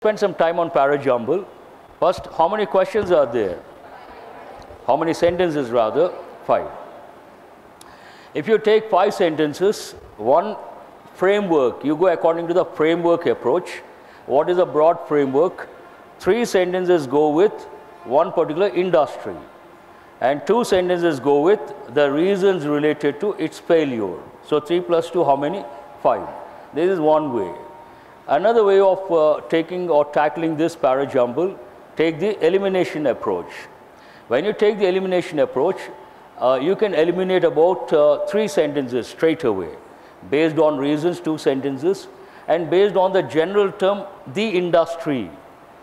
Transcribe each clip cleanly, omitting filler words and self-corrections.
Spend some time on para-jumble. First, how many questions are there? How many sentences rather? 5. If you take 5 sentences, one framework, you go according to the framework approach. What is a broad framework? 3 sentences go with one particular industry, and 2 sentences go with the reasons related to its failure. So 3 plus 2, how many? 5. This is one way. Another way of taking or tackling this para-jumble, take the elimination approach. When you take the elimination approach, you can eliminate about 3 sentences straight away. Based on reasons, 2 sentences, and based on the general term, the industry.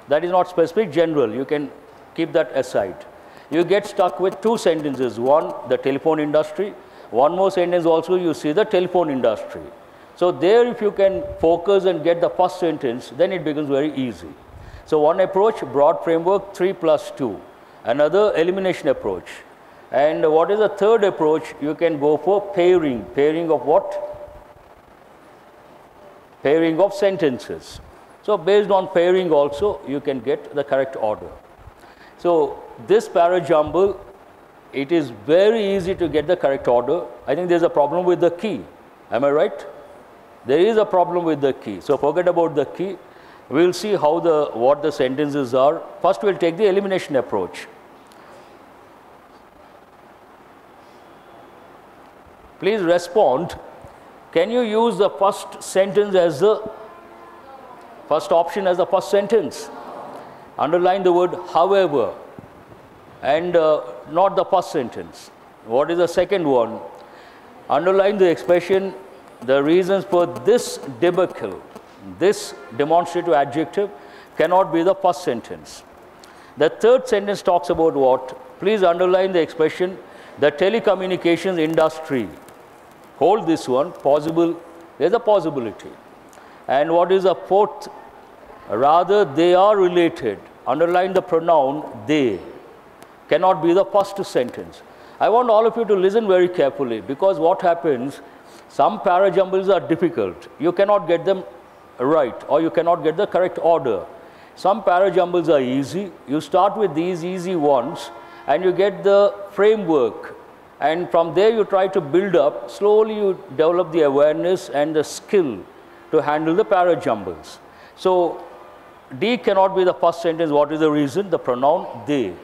That is not specific, general. You can keep that aside. You get stuck with 2 sentences. One, the telephone industry. One more sentence also, you see the telephone industry. So there, if you can focus and get the first sentence, then it becomes very easy. So one approach, broad framework, 3 plus 2. Another, elimination approach. And what is the third approach? You can go for pairing. Pairing of what? Pairing of sentences. So based on pairing also, you can get the correct order. So this para-jumble, it is very easy to get the correct order. I think there's a problem with the key. Am I right? There is a problem with the key. So forget about the key. We'll see how what the sentences are. First, we'll take the elimination approach. Please respond. Can you use the first sentence as the first option as the first sentence? Underline the word however, and not the first sentence. What is the second one? Underline the expression, the reasons for this debacle. This demonstrative adjective cannot be the first sentence. The third sentence talks about what? Please underline the expression, the telecommunications industry. Hold this one, possible, there's a possibility. And what is the fourth? Rather, they are related. Underline the pronoun they. Cannot be the first sentence. I want all of you to listen very carefully, because what happens, some para-jumbles are difficult. You cannot get them right, or you cannot get the correct order. Some para-jumbles are easy. You start with these easy ones, and you get the framework. And from there, you try to build up. Slowly, you develop the awareness and the skill to handle the para-jumbles. So D cannot be the first sentence. What is the reason? The pronoun they.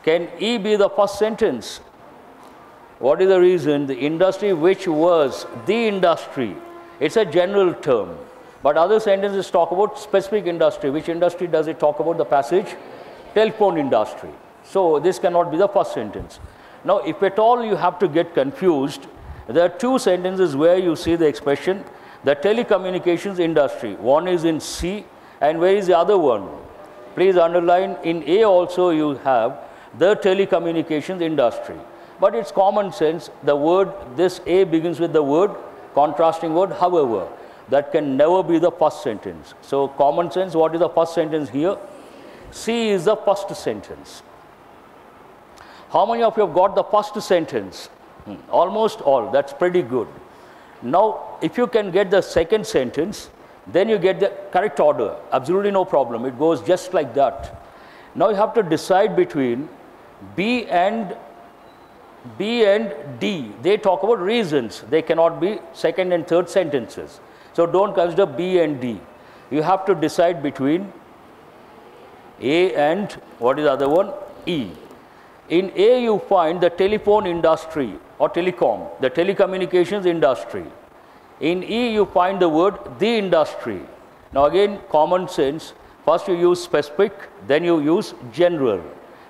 Can E be the first sentence? What is the reason? The industry which was the industry. It's a general term. But other sentences talk about specific industry. Which industry does it talk about the passage? Telephone industry. So this cannot be the first sentence. Now, if at all you have to get confused, there are 2 sentences where you see the expression, the telecommunications industry. One is in C, and where is the other one? Please underline, in A also you have the telecommunications industry. But it's common sense, the word, this A begins with the word, contrasting word, however. That can never be the first sentence. So common sense, what is the first sentence here? C is the first sentence. How many of you have got the first sentence? Almost all. That's pretty good. Now, if you can get the second sentence, then you get the correct order. Absolutely no problem. It goes just like that. Now you have to decide between B and D. They talk about reasons. They cannot be second and third sentences. So don't consider B and D. You have to decide between A and, what is the other one? E. In A, you find the telephone industry or telecom, the telecommunications industry. In E, you find the word the industry. Now again, common sense. First you use specific, then you use general.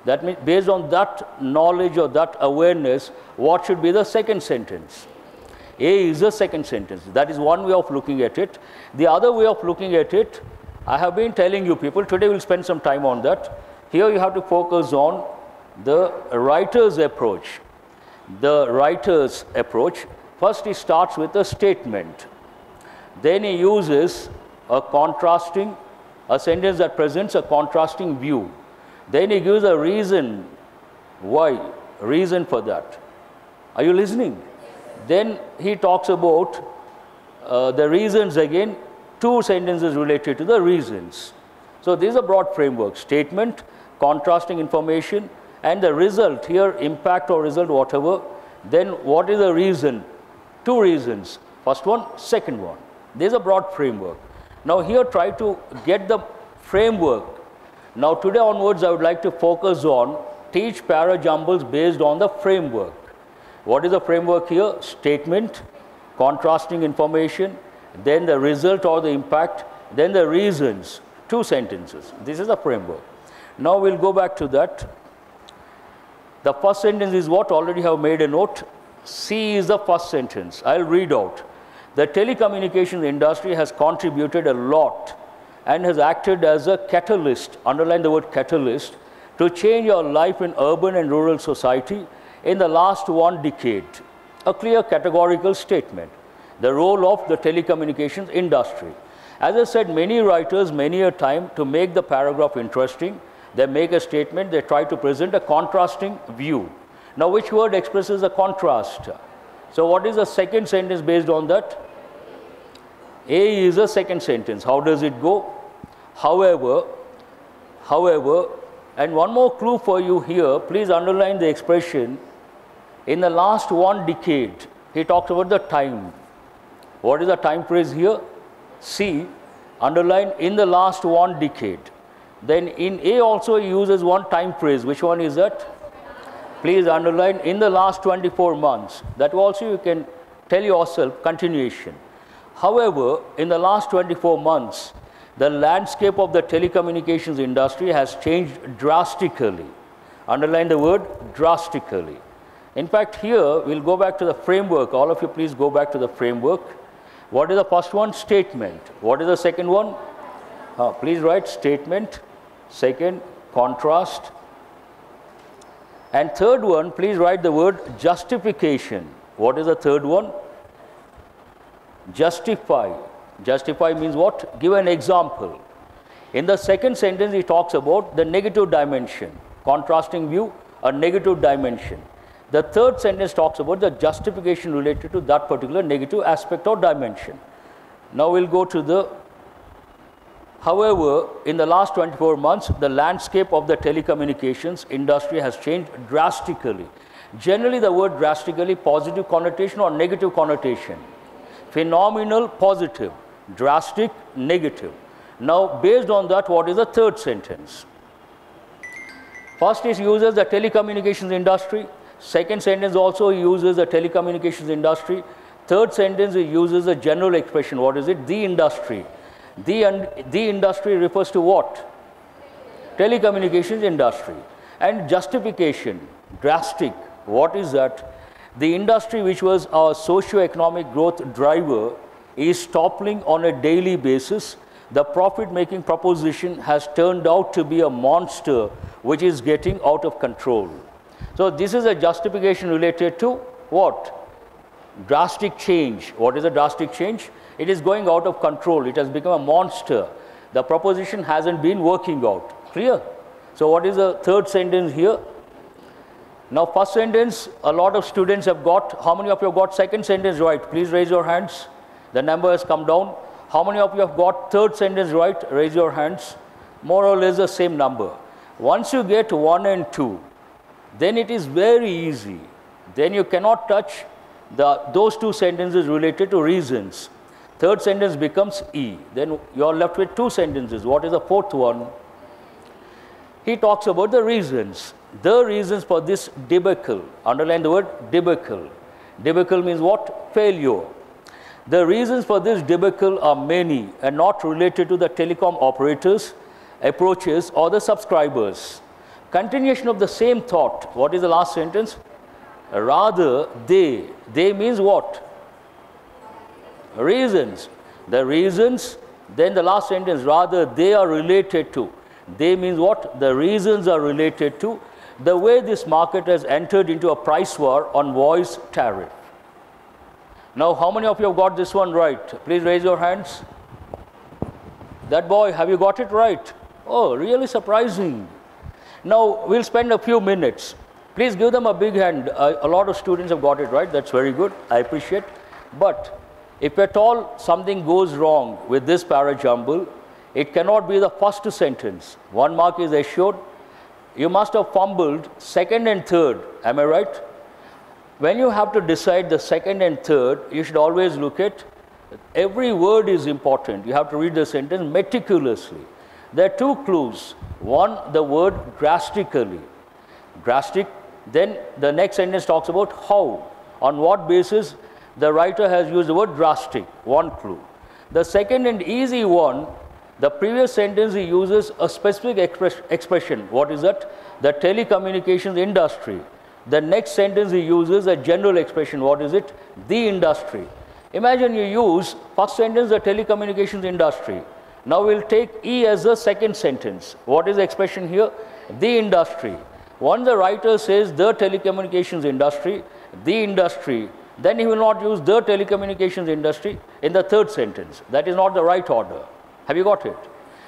That means based on that knowledge or that awareness, what should be the second sentence? A is the second sentence. That is one way of looking at it. The other way of looking at it, I have been telling you people, today we'll spend some time on that. Here you have to focus on the writer's approach. The writer's approach, first he starts with a statement. Then he uses a sentence that presents a contrasting view. Then he gives a reason why, reason for that. Are you listening? Then he talks about the reasons again, 2 sentences related to the reasons. So this is a broad framework: statement, contrasting information, and the result here, impact or result, whatever. Then what is the reason? Two reasons. First one, second one. This is a broad framework. Now here try to get the framework. Now today onwards I would like to focus on teach para jumbles based on the framework. What is the framework here? Statement, contrasting information, then the result or the impact, then the reasons. 2 sentences. This is the framework. Now we'll go back to that. The first sentence is what? Already have made a note. C is the first sentence. I'll read out. The telecommunications industry has contributed a lot and has acted as a catalyst, underline the word catalyst, to change your life in urban and rural society in the last 1 decade. A clear categorical statement. The role of the telecommunications industry. As I said, many writers, many a time, to make the paragraph interesting, they make a statement, they try to present a contrasting view. Now, which word expresses a contrast? So, what is the second sentence based on that? A is the second sentence. How does it go? However, and one more clue for you here, please underline the expression, in the last 1 decade. He talks about the time. What is the time phrase here? C, underline in the last 1 decade. Then in A also he uses one time phrase. Which one is that? Please underline in the last 24 months. That also you can tell yourself continuation. However, in the last 24 months, the landscape of the telecommunications industry has changed drastically. Underline the word drastically. In fact, here we'll go back to the framework. All of you please go back to the framework. What is the first one? Statement. What is the second one? Please write statement. Second, contrast. And third one, please write the word justification. What is the third one? Justify. Justify means what? Give an example. In the second sentence, he talks about the negative dimension. Contrasting view, a negative dimension. The third sentence talks about the justification related to that particular negative aspect or dimension. Now we'll go to the, however, in the last 24 months, the landscape of the telecommunications industry has changed drastically. Generally, the word drastically, positive connotation or negative connotation. Phenomenal, positive. Drastic, negative. Now, based on that, what is the third sentence? First, it uses the telecommunications industry. Second sentence also uses the telecommunications industry. Third sentence uses a general expression. What is it? The industry. The industry refers to what? Telecommunications industry. And justification, drastic. What is that? The industry which was our socio-economic growth driver is toppling on a daily basis. The profit-making proposition has turned out to be a monster which is getting out of control. So this is a justification related to what? Drastic change. What is a drastic change? It is going out of control. It has become a monster. The proposition hasn't been working out. Clear? So what is the third sentence here? Now first sentence, a lot of students have got. How many of you have got second sentence right? Please raise your hands. The number has come down. How many of you have got third sentence right? Raise your hands. More or less the same number. Once you get 1 and 2, then it is very easy. Then you cannot touch those 2 sentences related to reasons. Third sentence becomes E. Then you are left with 2 sentences. What is the fourth one? He talks about the reasons. The reasons for this debacle. Underline the word debacle. Debacle means what? Failure. The reasons for this debacle are many and not related to the telecom operators, approaches, or the subscribers. Continuation of the same thought. What is the last sentence? Rather, they. They means what? Reasons. The reasons, then the last sentence, rather they are related to. They means what? The reasons are related to the way this market has entered into a price war on voice tariff. Now, how many of you have got this one right? Please raise your hands. That boy, have you got it right? Oh, really surprising. Now, we'll spend a few minutes. Please give them a big hand. A lot of students have got it right. That's very good. I appreciate. But if at all something goes wrong with this para jumble, It cannot be the first sentence. 1 mark is assured. You must have fumbled second and third. Am I right? When you have to decide the second and third, you should always look at every word is important. You have to read the sentence meticulously. There are 2 clues. One, the word drastically. Drastic. Then the next sentence talks about how. On what basis the writer has used the word drastic. One clue. The second and easy one, the previous sentence he uses a specific expression. What is that? The telecommunications industry. The next sentence he uses a general expression. What is it? The industry. Imagine you use first sentence, the telecommunications industry. Now we'll take E as the second sentence. What is the expression here? The industry. Once the writer says the telecommunications industry, the industry, then he will not use the telecommunications industry in the third sentence. That is not the right order. Have you got it?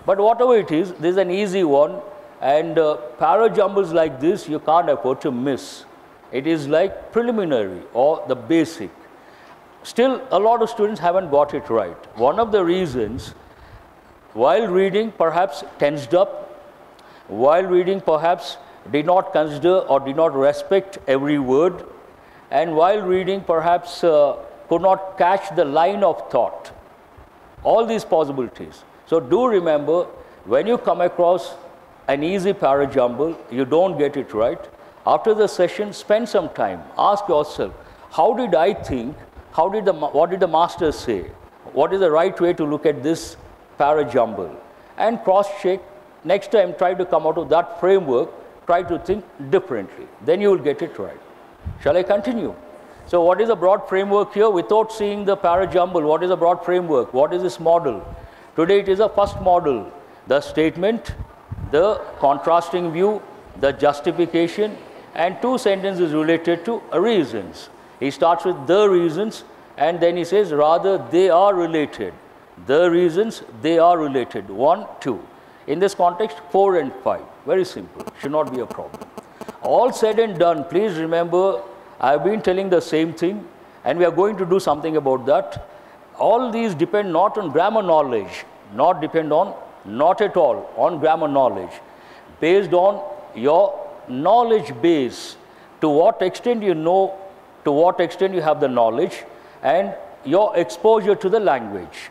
But whatever it is, this is an easy one, and para jumbles like this you can't afford to miss. It is like preliminary or the basic. Still, a lot of students haven't got it right. One of the reasons, while reading perhaps tensed up, while reading perhaps did not consider or did not respect every word, and while reading perhaps could not catch the line of thought. All these possibilities. So do remember, when you come across an easy para jumble, you don't get it right. After the session, spend some time. Ask yourself, how did I think? What did the master say? What is the right way to look at this para jumble? And cross-check. Next time, try to come out of that framework. Try to think differently. Then you will get it right. Shall I continue? So what is the broad framework here? Without seeing the para jumble, what is the broad framework? What is this model? Today it is a first model. The statement, the contrasting view, the justification, and 2 sentences related to reasons. He starts with the reasons, and then he says rather they are related. The reasons, they are related. 1, 2. In this context, 4 and 5. Very simple. Should not be a problem. All said and done, please remember, I have been telling the same thing, and we are going to do something about that. All these depend not on grammar knowledge, not at all on grammar knowledge. Based on your knowledge base, to what extent you know, to what extent you have the knowledge, and your exposure to the language.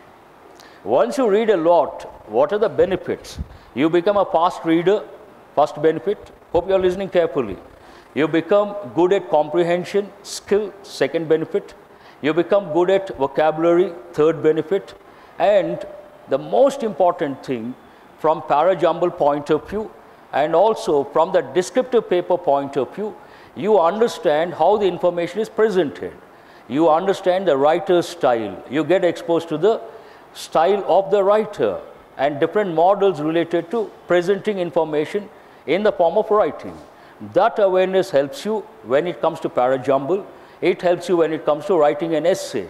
Once you read a lot, what are the benefits? You become a fast reader, first benefit. Hope you are listening carefully. You become good at comprehension, skill, second benefit. You become good at vocabulary, third benefit. And the most important thing from para jumble point of view, and also from the descriptive paper point of view, you understand how the information is presented. You understand the writer's style. You get exposed to the style of the writer and different models related to presenting information in the form of writing. That awareness helps you when it comes to para jumble. It helps you when it comes to writing an essay.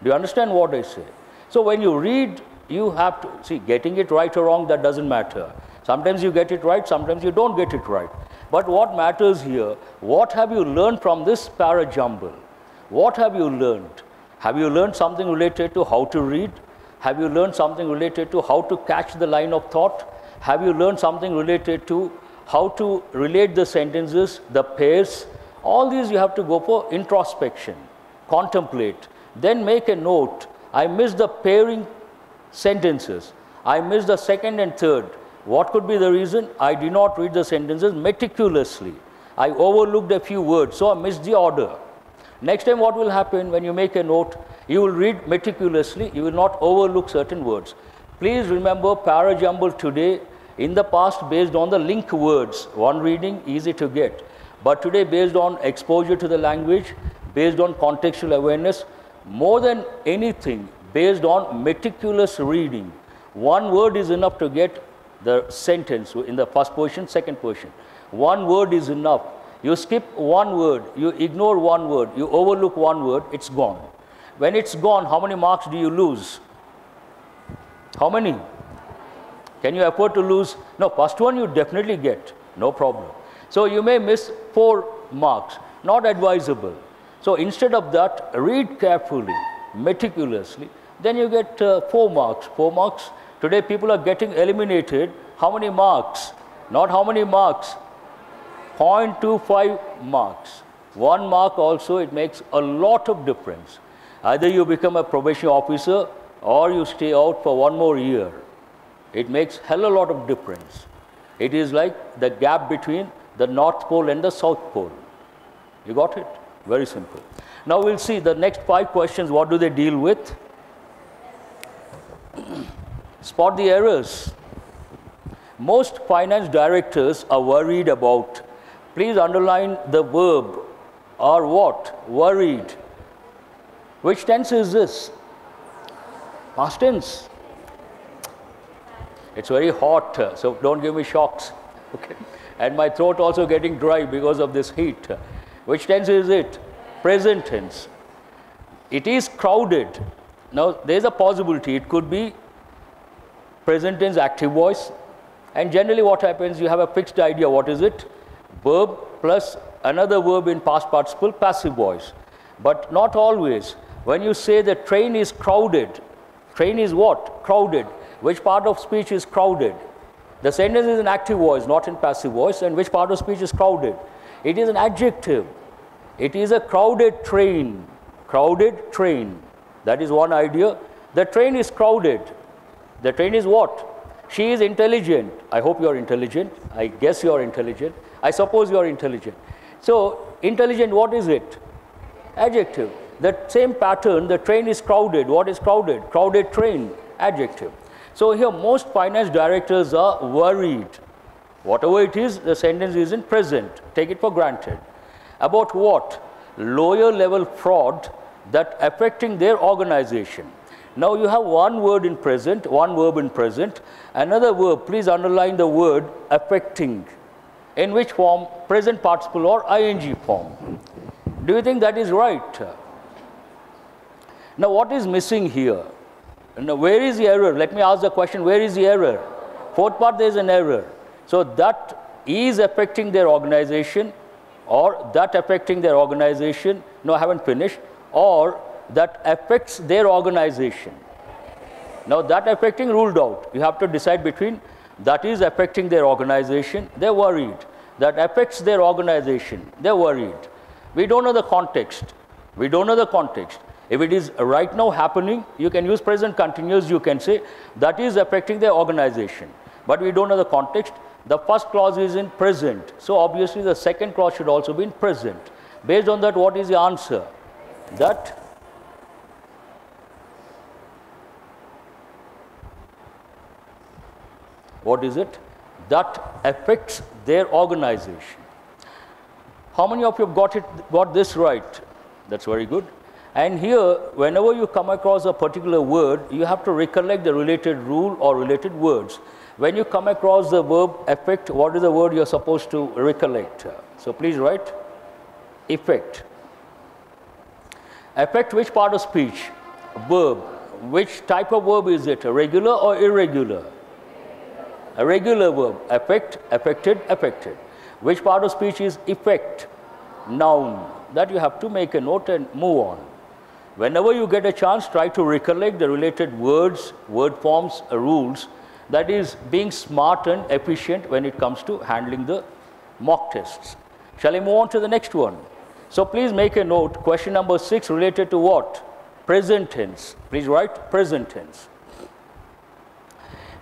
Do you understand what I say? So when you read, you have to see, getting it right or wrong, that doesn't matter. Sometimes you get it right, sometimes you don't get it right. But what matters here, what have you learned from this para jumble? What have you learned? Have you learned something related to how to read? Have you learned something related to how to catch the line of thought? Have you learned something related to how to relate the sentences, the pairs? All these you have to go for introspection, contemplate, then make a note. I missed the pairing sentences. I missed the second and third. What could be the reason? I did not read the sentences meticulously. I overlooked a few words, so I missed the order. Next time what will happen when you make a note? You will read meticulously, you will not overlook certain words. Please remember para jumble today, in the past based on the link words, one reading, easy to get. But today based on exposure to the language, based on contextual awareness, more than anything, based on meticulous reading. One word is enough to get the sentence in the first portion, second portion. One word is enough. You skip one word, you ignore one word, you overlook one word, it's gone. When it's gone, how many marks do you lose? How many? Can you afford to lose? No, first one you definitely get, no problem. So you may miss 4 marks, not advisable. So instead of that, read carefully, meticulously, then you get 4 marks. 4 marks, Today people are getting eliminated. How many marks? Not how many marks. 0.25 marks. 1 mark also, it makes a lot of difference. Either you become a probation officer or you stay out for 1 more year. It makes hell a lot of difference. It is like the gap between the North Pole and the South Pole. You got it? Very simple. Now we'll see the next 5 questions. What do they deal with? Spot the errors. Most finance directors are worried about. Please underline the verb. Are what? Worried. Which tense is this? Past tense. It's very hot, so don't give me shocks. Okay. And my throat also getting dry because of this heat. Which tense is it? Present tense. It is crowded. Now, there is a possibility. It could be present tense active voice. And generally what happens, you have a fixed idea. What is it? Verb plus another verb in past participle, passive voice. But not always. When you say the train is crowded, train is what? Crowded. Which part of speech is crowded? The sentence is in active voice, not in passive voice. And which part of speech is crowded? It is an adjective. It is a crowded train. Crowded train. That is one idea. The train is crowded. The train is what? She is intelligent. I hope you are intelligent. I guess you are intelligent. I suppose you are intelligent. So, intelligent, what is it? Adjective. The same pattern, the train is crowded. What is crowded? Crowded train. Adjective. So, here most finance directors are worried. Whatever it is, the sentence is in present. Take it for granted. About what? Lower level fraud that affecting their organization. Now, you have one word in present, one verb in present. Another verb, please underline the word affecting. In which form? Present participle or ing form. Do you think that is right? Now, what is missing here? Now, where is the error? Let me ask the question, where is the error? Fourth part, there is an error. So, that is affecting their organization, or that affecting their organization. No, I haven't finished. Or that affects their organization. Now, that affecting ruled out. You have to decide between that is affecting their organization, they're worried. That affects their organization, they're worried. We don't know the context. We don't know the context. If it is right now happening, you can use present continuous, you can say that is affecting their organization. But we don't know the context. The first clause is in present. So, obviously, the second clause should also be in present. Based on that, what is the answer? That what is it? That affects their organization. How many of you have got this right? That's very good. And here, whenever you come across a particular word, you have to recollect the related rule or related words. When you come across the verb affect, what is the word you are supposed to recollect? So, please write effect. Affect which part of speech? Verb. Which type of verb is it? A regular or irregular? A regular verb. Affect, affected, affected. Which part of speech is effect? Noun. That you have to make a note and move on. Whenever you get a chance, try to recollect the related words, word forms, rules. That is being smart and efficient when it comes to handling the mock tests. Shall I move on to the next one? So, please make a note. Question number 6 related to what? Present tense. Please write present tense.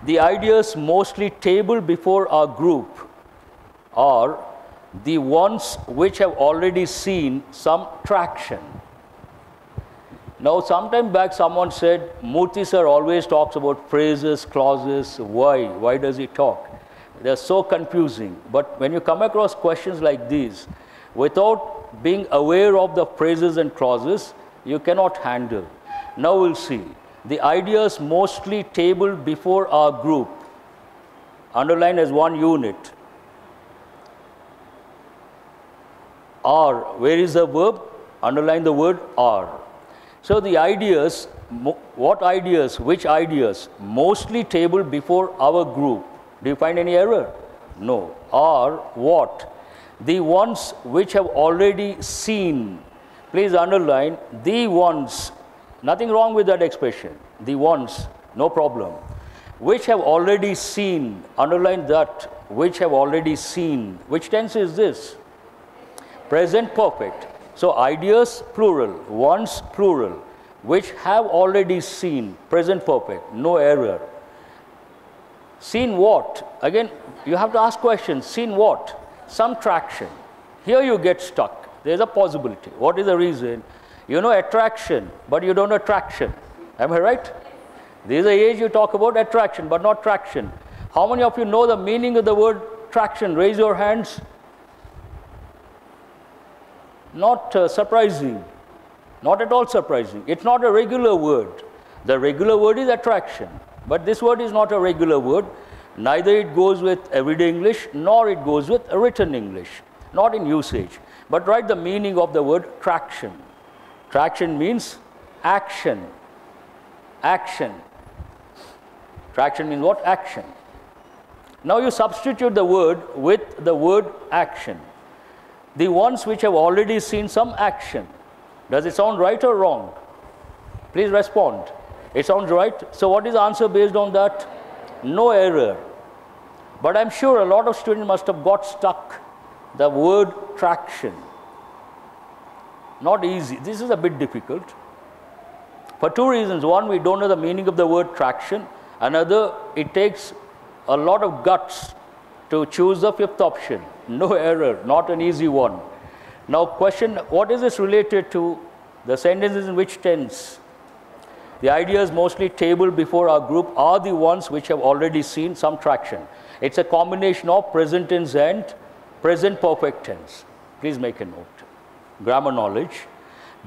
The ideas mostly tabled before our group are the ones which have already seen some traction. Now, sometime back someone said, Murthy sir always talks about phrases, clauses. Why? Why does he talk? They're so confusing. But when you come across questions like these, without being aware of the phrases and clauses, you cannot handle. Now, we'll see. The ideas mostly tabled before our group, underline as one unit, are. Where is the verb? Underline the word are. So, the ideas, what ideas, which ideas, mostly tabled before our group. Do you find any error? No. Are what? The ones which have already seen. Please underline the ones. Nothing wrong with that expression. The ones, no problem. which have already seen, underline that, which have already seen. Which tense is this? Present perfect. So ideas plural, ones plural, which have already seen, present perfect, no error. Seen what? Again, you have to ask questions. Seen what? Some traction. Here you get stuck. There's a possibility. What is the reason? You know attraction, but you don't know traction. Am I right? This is the age you talk about attraction, but not traction. How many of you know the meaning of the word traction? Raise your hands. Not surprising. Not at all surprising. It's not a regular word. The regular word is attraction. But this word is not a regular word. Neither it goes with everyday English, nor it goes with written English. Not in usage. But write the meaning of the word traction. Traction means action. Action. Traction means what? Action. Now you substitute the word with the word action. The ones which have already seen some action. Does it sound right or wrong? Please respond. It sounds right. So what is the answer based on that? No error. But I'm sure a lot of students must have got stuck. The word traction. Not easy. This is a bit difficult. For two reasons. One, we don't know the meaning of the word traction. Another, it takes a lot of guts to choose the fifth option. No error. Not an easy one. Now question, what is this related to? The sentences in which tense? The ideas mostly tabled before our group are the ones which have already seen some traction. It's a combination of present tense and present perfect tense. Please make a note. Grammar knowledge.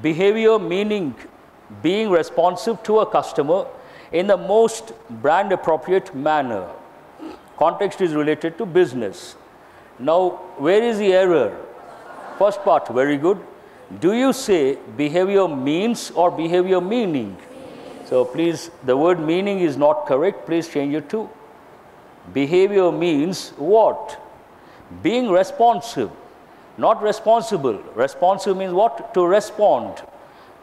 Behavior meaning being responsive to a customer in the most brand appropriate manner. Context is related to business. Now, where is the error? First part, very good. Do you say behavior means or behavior meaning? So please, the word meaning is not correct. Please change it to behavior means what? Being responsive, not responsible. Responsive means what? To respond.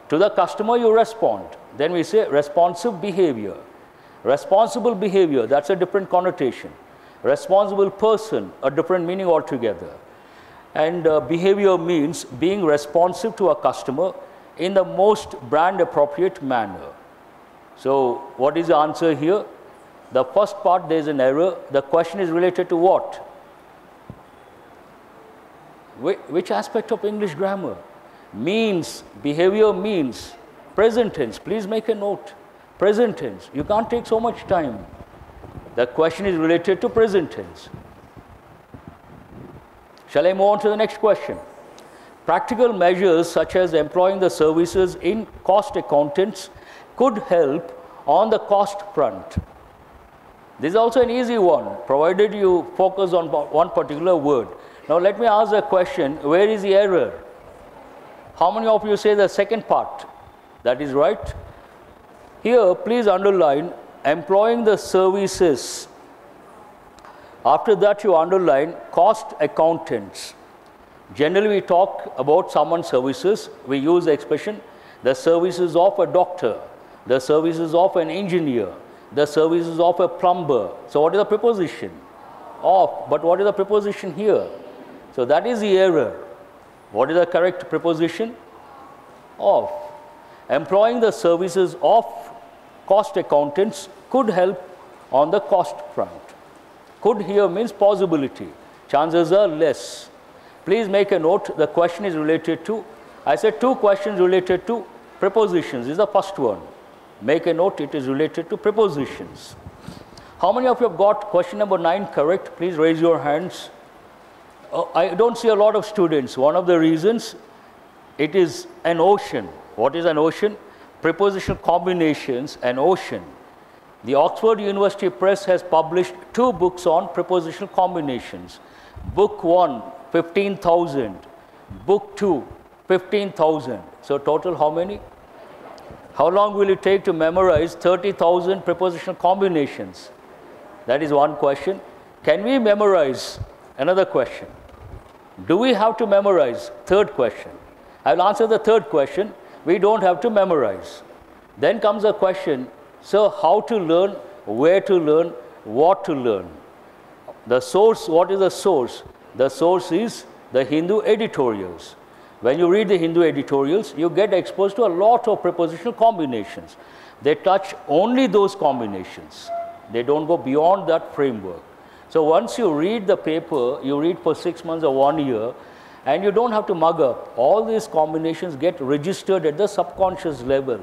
To the customer you respond. Then we say responsive behavior. Responsible behavior, that's a different connotation. Responsible person, a different meaning altogether. And behavior means being responsive to a customer in the most brand appropriate manner. So what is the answer here? The first part, there is an error. The question is related to what? Which aspect of English grammar? Means, behavior means, present tense. Please make a note. Present tense. You can't take so much time. The question is related to present tense. Shall I move on to the next question? Practical measures such as employing the services in cost accountants could help on the cost front. This is also an easy one, provided you focus on one particular word. Now let me ask a question, where is the error? How many of you say the second part? That is right. Here, please underline employing the services. After that, you underline cost accountants. Generally, we talk about someone's services. We use the expression, the services of a doctor, the services of an engineer, the services of a plumber. So what is the preposition? Of. But what is the preposition here? So that is the error. What is the correct preposition? Of. Employing the services of cost accountants could help on the cost front. Could here means possibility. Chances are less. Please make a note. The question is related to, I said two questions related to prepositions. This is the first one. Make a note, it is related to prepositions. How many of you have got question number 9 correct? Please raise your hands. I don't see a lot of students. One of the reasons, it is an ocean. What is an ocean? Prepositional combinations, an ocean. The Oxford University Press has published 2 books on prepositional combinations. Book 1, 15,000. Book 2, 15,000. So total how many? How long will it take to memorize 30,000 prepositional combinations? That is one question. Can we memorize? Another question. Do we have to memorize? Third question. I will answer the third question. We don't have to memorize. Then comes a question, so how to learn where to learn, what to learn. The source, what is the source? The source is the Hindu editorials. When you read the Hindu editorials, you get exposed to a lot of prepositional combinations. They touch only those combinations. They don't go beyond that framework. So once you read the paper, you read for 6 months or 1 year, and you don't have to mug up. All these combinations get registered at the subconscious level.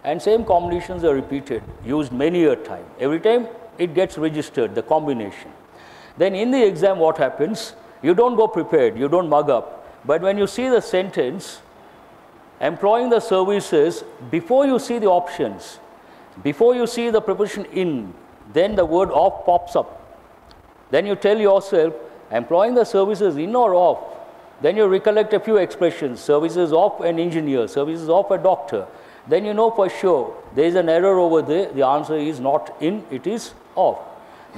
And same combinations are repeated, used many a time. Every time it gets registered, the combination. Then in the exam, what happens? You don't go prepared, you don't mug up. But when you see the sentence, employing the services, before you see the options, before you see the preposition in, then the word of pops up. Then you tell yourself, employing the services in or of. Then you recollect a few expressions, services of an engineer, services of a doctor. Then you know for sure there is an error over there. The answer is not in, it is of.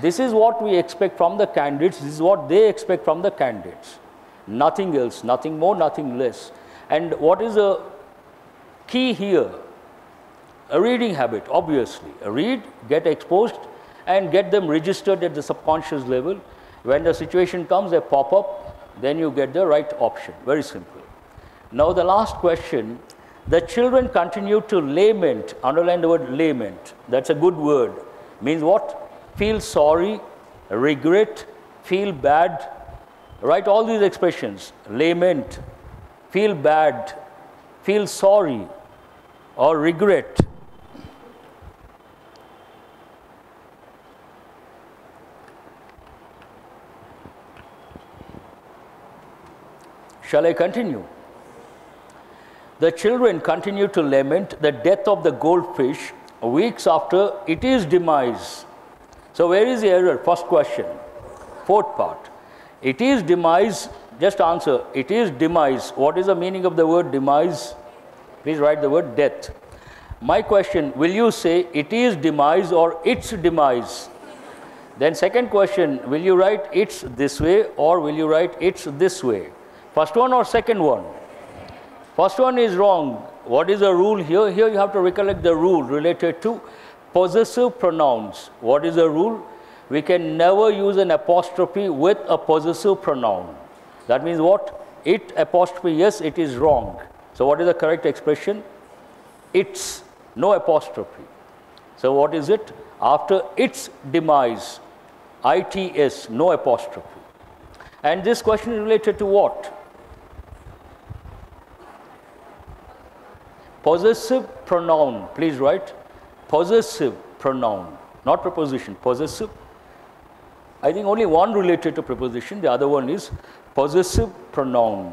This is what we expect from the candidates. This is what they expect from the candidates. Nothing else, nothing more, nothing less. And what is the key here? A reading habit, obviously. Read, get exposed, and get them registered at the subconscious level. When the situation comes, they pop up, then you get the right option. Very simple. Now the last question. The children continue to lament. Underline the word lament. That's a good word. Means what? Feel sorry, regret, feel bad. Write all these expressions. Lament, feel bad, feel sorry, or regret. Shall I continue? The children continue to lament the death of the goldfish weeks after its demise. So where is the error? First question. Fourth part. Its demise, just answer. Its demise. What is the meaning of the word demise? Please write the word death. My question, will you say its demise or its demise? Then second question, will you write it's this way or will you write it's this way? First one or second one? First one is wrong. What is the rule here? Here you have to recollect the rule related to possessive pronouns. What is the rule? We can never use an apostrophe with a possessive pronoun. That means what? It apostrophe, yes, it is wrong. So what is the correct expression? It's, no apostrophe. So what is it? After its demise, its, no apostrophe. And this question is related to what? Possessive pronoun. Please write possessive pronoun, not preposition, possessive. I think only one related to preposition, the other one is possessive pronoun.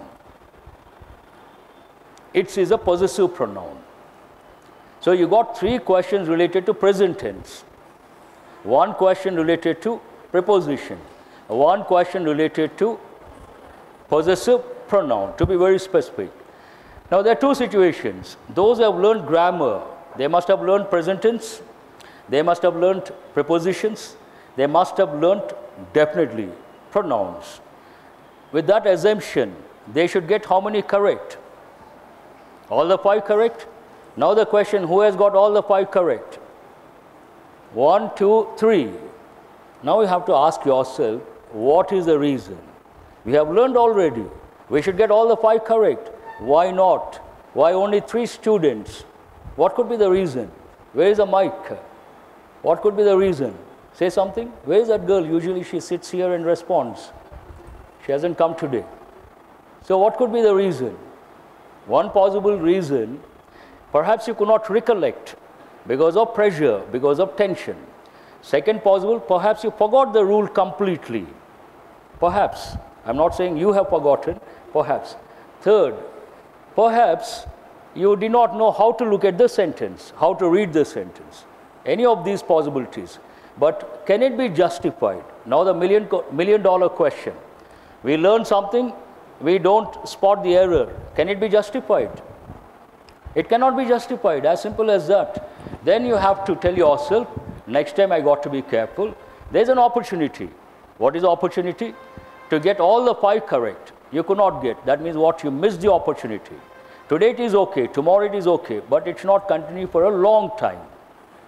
It is a possessive pronoun. So you got 3 questions related to present tense, 1 question related to preposition, 1 question related to possessive pronoun, to be very specific. Now there are 2 situations. Those who have learned grammar, they must have learned present tense, they must have learned prepositions, they must have learned definitely pronouns. With that assumption, they should get how many correct? All the 5 correct? Now the question, who has got all the 5 correct? 1, 2, 3. Now you have to ask yourself, what is the reason? We have learned already. We should get all the 5 correct. Why not? Why only 3 students? What could be the reason? Where is the mic? What could be the reason? Say something. Where is that girl? Usually she sits here and responds. She hasn't come today. So what could be the reason? One possible reason, perhaps you could not recollect because of pressure, because of tension. Second possible, perhaps you forgot the rule completely. Perhaps. I'm not saying you have forgotten. Perhaps. Third, perhaps you did not know how to look at the sentence, how to read the sentence. Any of these possibilities. But can it be justified? Now the million dollar question. We learn something, we don't spot the error. Can it be justified? It cannot be justified, as simple as that. Then you have to tell yourself, next time I got to be careful. There's an opportunity. What is the opportunity? To get all the 5 correct. You could not get. That means what? You missed the opportunity. Today it is okay, tomorrow it is okay, but it should not continue for a long time.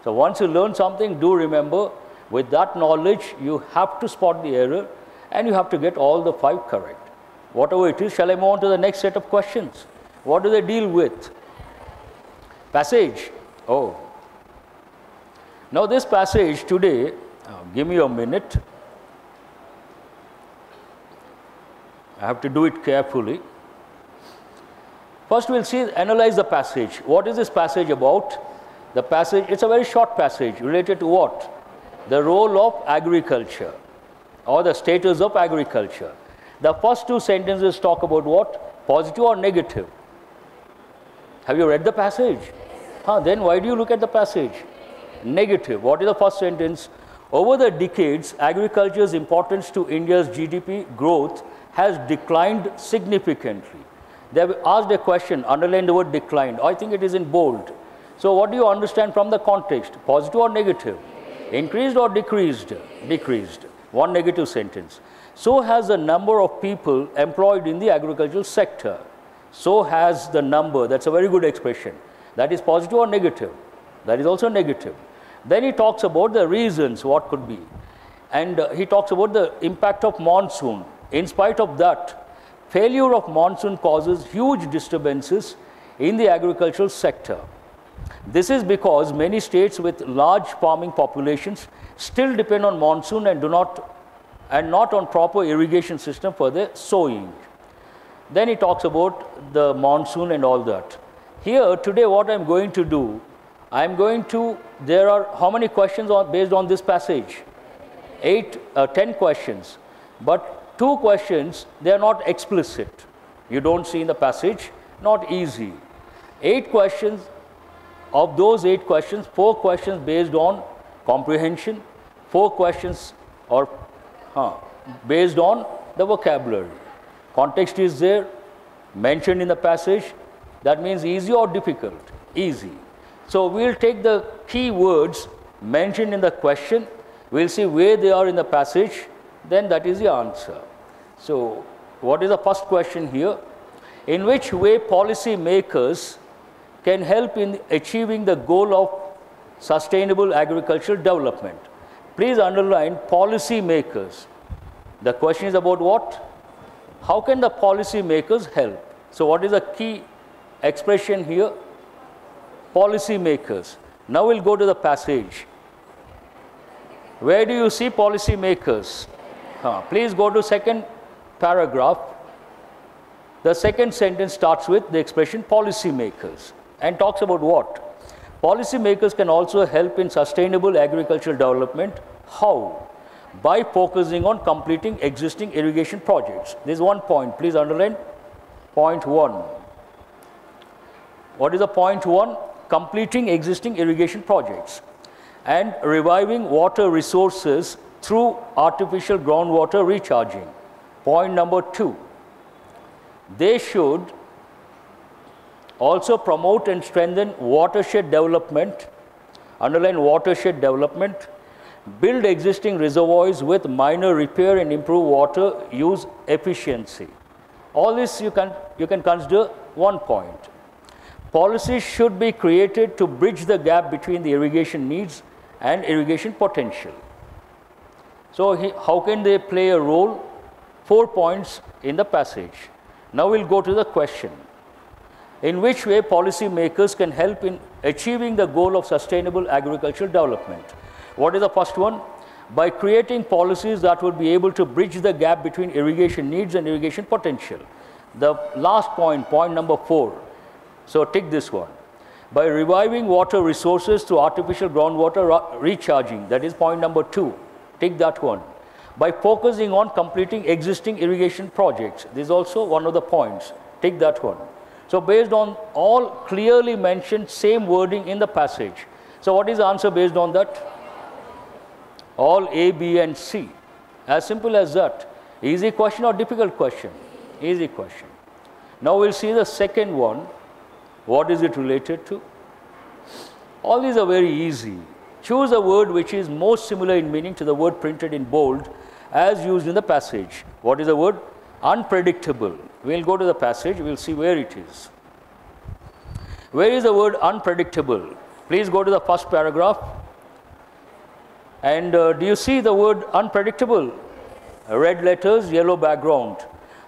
So once you learn something, do remember, with that knowledge, you have to spot the error and you have to get all the 5 correct. Whatever it is, shall I move on to the next set of questions? What do they deal with? Passage. Oh. Now this passage today, give me a minute. I have to do it carefully. First we'll analyze the passage. What is this passage about? The passage, it's a very short passage related to what? The role of agriculture or the status of agriculture. The first 2 sentences talk about what? Positive or negative? Have you read the passage? Then why do you look at the passage? Negative. What is the first sentence? Over the decades, agriculture's importance to India's GDP growth has declined significantly. They have asked a question, underline the word declined. I think it is in bold. So what do you understand from the context? Positive or negative? Increased or decreased? Decreased. One negative sentence. So has the number of people employed in the agricultural sector. So has the number. That's a very good expression. That is positive or negative? That is also negative. Then he talks about the reasons, what could be. And he talks about the impact of monsoon. In spite of that, failure of monsoon causes huge disturbances in the agricultural sector. This is because many states with large farming populations still depend on monsoon and not on proper irrigation system for their sowing. Then he talks about the monsoon and all that. Here today what I am going to do, there are how many questions based on this passage? 10 questions. But 2 questions, they are not explicit. You don't see in the passage, not easy. 8 questions, of those 8 questions, 4 questions based on comprehension, 4 questions are based on the vocabulary. Context is there, mentioned in the passage. That means easy or difficult? Easy. So we'll take the key words mentioned in the question, we'll see where they are in the passage, then that is the answer. So what is the first question here? In which way policy makers can help in achieving the goal of sustainable agricultural development? Please underline policy makers. The question is about what? How can the policy makers help? So what is the key expression here? Policy makers. Now we'll go to the passage. Where do you see policy makers? Please go to second paragraph. The second sentence starts with the expression policy makers and talks about what? Policy makers can also help in sustainable agricultural development. How? By focusing on completing existing irrigation projects. There is one point, please underline. Point 1. What is the point 1? Completing existing irrigation projects and reviving water resources through artificial groundwater recharging. Point number 2. They should also promote and strengthen watershed development, underline watershed development, build existing reservoirs with minor repair and improve water use efficiency. All this you can consider one point. Policies should be created to bridge the gap between the irrigation needs and irrigation potential. So how can they play a role? 4 points in the passage. Now we'll go to the question. In which way policy makers can help in achieving the goal of sustainable agricultural development? What is the first one? By creating policies that will be able to bridge the gap between irrigation needs and irrigation potential. The last point, point number 4. So tick this one. By reviving water resources through artificial groundwater recharging, that is point number 2. Tick that one. By focusing on completing existing irrigation projects, this is also one of the points. Tick that one. So based on all clearly mentioned same wording in the passage. So what is the answer based on that? All A, B and C. As simple as that. Easy question or difficult question? Easy question. Now we'll see the second one. What is it related to? All these are very easy. Choose a word which is most similar in meaning to the word printed in bold as used in the passage. What is the word? Unpredictable. We'll go to the passage, we'll see where it is. Where is the word unpredictable? Please go to the first paragraph. And do you see the word unpredictable? Red letters, yellow background.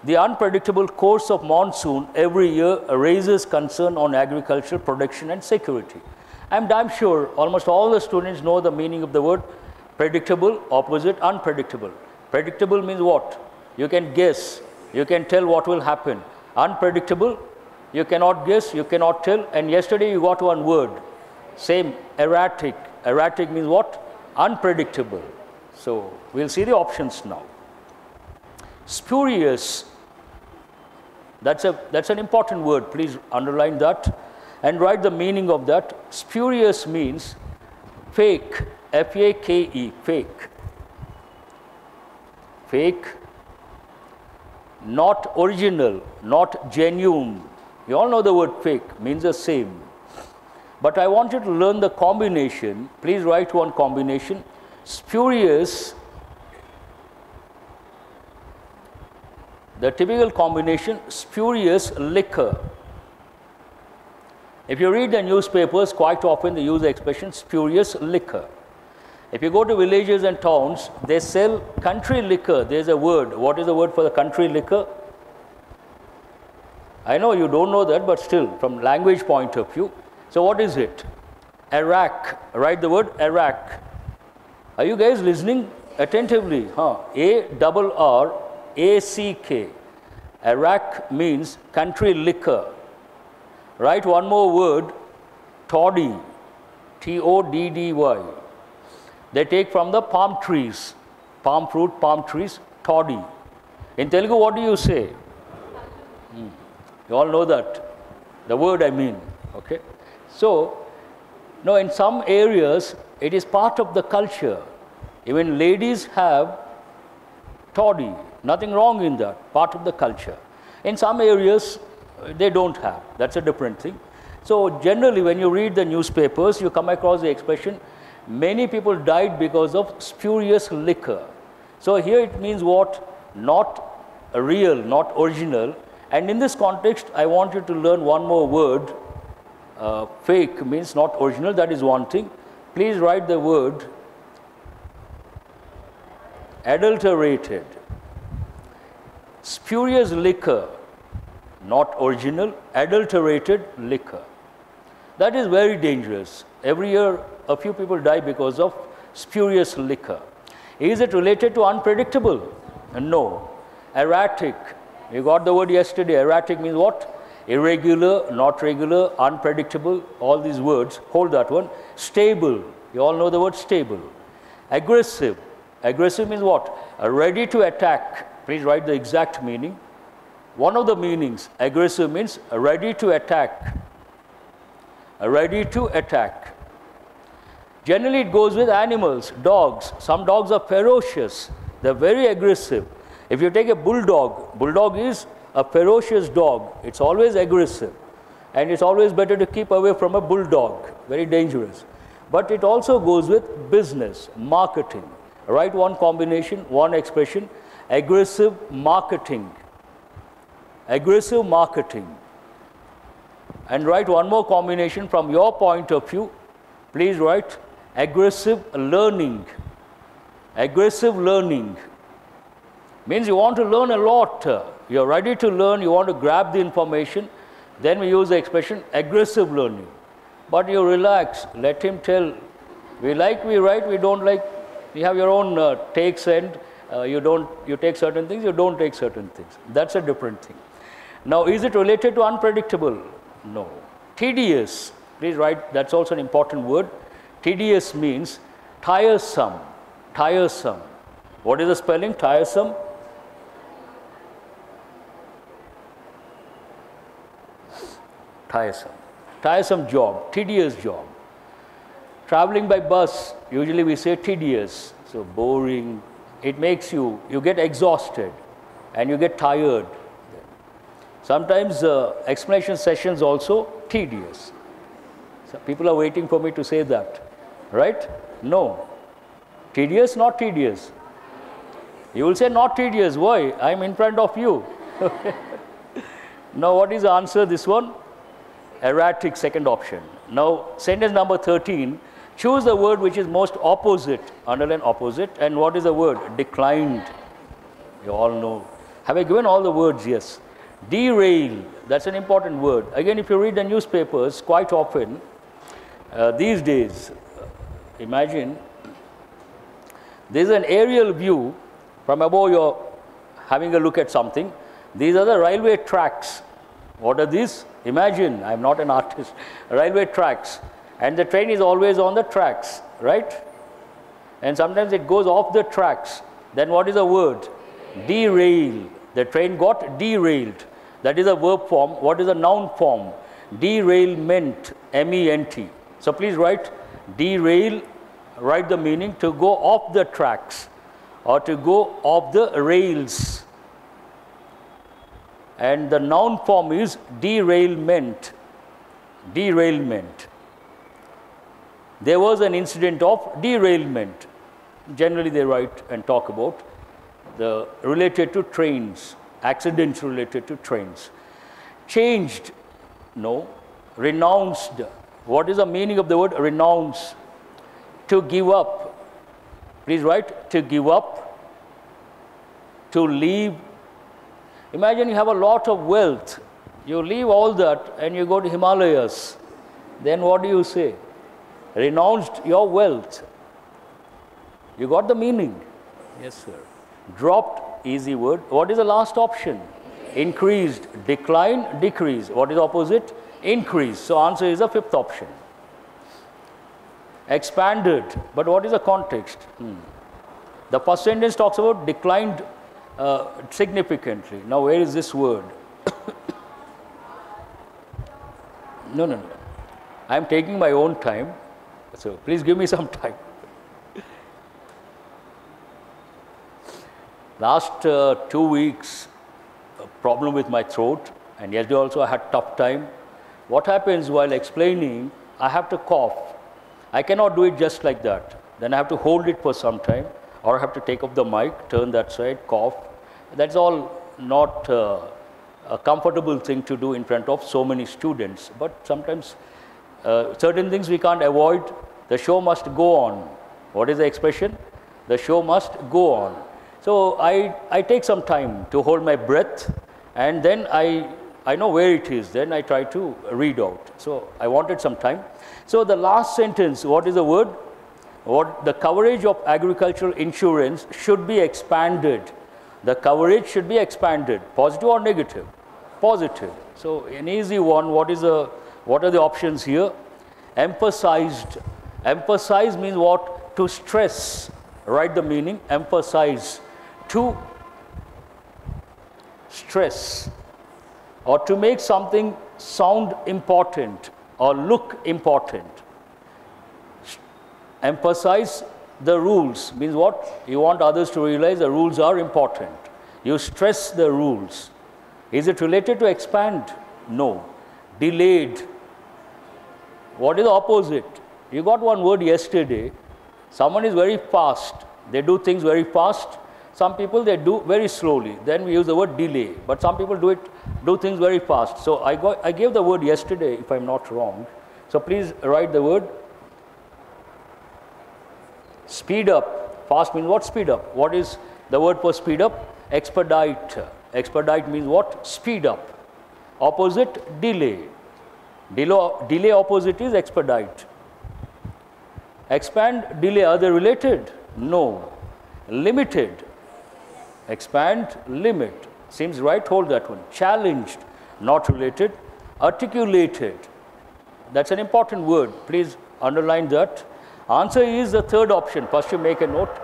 The unpredictable course of monsoon every year raises concern on agricultural production and security. I'm damn sure almost all the students know the meaning of the word predictable, opposite unpredictable. Predictable means what? You can guess, you can tell what will happen. Unpredictable, you cannot guess, you cannot tell. And yesterday you got one word, same, erratic. Erratic means what? Unpredictable. So we'll see the options now. Spurious, that's an important word. Please underline that and write the meaning of that. Spurious means fake, F-A-K-E, fake. Fake, not original, not genuine. You all know the word fake means the same. But I want you to learn the combination. Please write one combination. Spurious, the typical combination, spurious liquor. If you read the newspapers, quite often they use the expression spurious liquor. If you go to villages and towns, they sell country liquor. There's a word. What is the word for the country liquor? I know you don't know that, but still, from language point of view. So what is it? Arrack. Write the word arrack. Are you guys listening attentively? A-R-R-A-C-K. Arrack means country liquor. Write one more word, toddy. T-O-D-D-Y. They take from the palm trees, palm fruit, palm trees, toddy. In Telugu, what do you say? You all know that, the word I mean, okay? So, no, in some areas, it is part of the culture. Even ladies have toddy, nothing wrong in that, part of the culture. In some areas, they don't have, that's a different thing. So, generally, when you read the newspapers, you come across the expression, many people died because of spurious liquor. So here it means what? Not real, not original. And in this context, I want you to learn one more word. Fake means not original, that is one thing. Please write the word adulterated. Spurious liquor, not original, adulterated liquor. That is very dangerous. Every year, a few people die because of spurious liquor. Is it related to unpredictable? No. Erratic. You got the word yesterday. Erratic means what? Irregular, not regular, unpredictable. All these words. Hold that one. Stable. You all know the word stable. Aggressive. Aggressive means what? Ready to attack. Please write the exact meaning. One of the meanings, aggressive means ready to attack. Ready to attack. Generally, it goes with animals, dogs. Some dogs are ferocious. They're very aggressive. If you take a bulldog, bulldog is a ferocious dog. It's always aggressive. And it's always better to keep away from a bulldog. Very dangerous. But it also goes with business, marketing. Write one combination, one expression, aggressive marketing. Aggressive marketing. And write one more combination from your point of view. Please write aggressive learning. Aggressive learning means you want to learn a lot. You're ready to learn, you want to grab the information. Then we use the expression aggressive learning. But you relax, let him tell. We like, we write, we don't like. You have your own takes, and you take certain things, you don't take certain things. That's a different thing. Now, is it related to unpredictable? No. Tedious. Please write, that's also an important word. Tedious means tiresome. Tiresome. What is the spelling? Tiresome. Tiresome. Tiresome job. Tedious job. Traveling by bus, usually we say tedious. So boring. It makes you get exhausted and you get tired. Sometimes explanation sessions also tedious. So people are waiting for me to say that, right? No. Tedious, not tedious. You will say not tedious. Why? I'm in front of you. Now what is the answer, this one? Erratic, second option. Now, sentence number 13. Choose the word which is most opposite. Underline opposite. And what is the word? Declined. You all know. Have I given all the words? Yes. Derail. That's an important word. Again, if you read the newspapers, quite often, these days, imagine, there's an aerial view from above. You're having a look at something. These are the railway tracks. What are these? Imagine, I'm not an artist. Railway tracks. And the train is always on the tracks, right? And sometimes it goes off the tracks. Then what is the word? Derail. The train got derailed. That is a verb form. What is a noun form? Derailment, M-E-N-T. So please write derail, write the meaning, to go off the tracks or to go off the rails. And the noun form is derailment. Derailment. There was an incident of derailment. Generally they write and talk about the related to trains, accidents related to trains. Changed, no. Renounced. What is the meaning of the word renounce? To give up. Please write to give up, to leave. Imagine you have a lot of wealth. You leave all that and you go to Himalayas. Then what do you say? Renounced your wealth. You got the meaning? Yes, sir. Dropped, easy word. What is the last option? Increased, decline, decrease. What is opposite? Increase. So answer is the fifth option. Expanded. But what is the context? The first sentence talks about declined significantly. Now where is this word? No. I am taking my own time. So please give me some time. Last 2 weeks, a problem with my throat, and yesterday also I had tough time. What happens while explaining, I have to cough. I cannot do it just like that. Then I have to hold it for some time, or I have to take up the mic, turn that side, cough. That's all not a comfortable thing to do in front of so many students. But sometimes certain things we can't avoid. The show must go on. What is the expression? The show must go on. So I take some time to hold my breath, and then I know where it is. Then I try to read out. So I wanted some time. So the last sentence, what is the word? What the coverage of agricultural insurance should be expanded. The coverage should be expanded. Positive or negative? Positive. So an easy one. What are the options here? Emphasized. Emphasize means what? To stress. Write the meaning. Emphasize. To stress, or to make something sound important or look important. Emphasize the rules means what? You want others to realize the rules are important. You stress the rules. Is it related to expand? No. Delayed. What is the opposite? You got one word yesterday. Someone is very fast. They do things very fast. Some people, they do very slowly. Then we use the word delay. But some people do things very fast. So I gave the word yesterday, if I'm not wrong. So please write the word. Speed up. Fast means what? Speed up. What is the word for speed up? Expedite. Expedite means what? Speed up. Opposite, delay. Delay opposite is expedite. Expand, delay, are they related? No. Limited. Expand, limit. Seems right, hold that one. Challenged, not related. Articulated. That's an important word. Please underline that. Answer is the third option. First you make a note.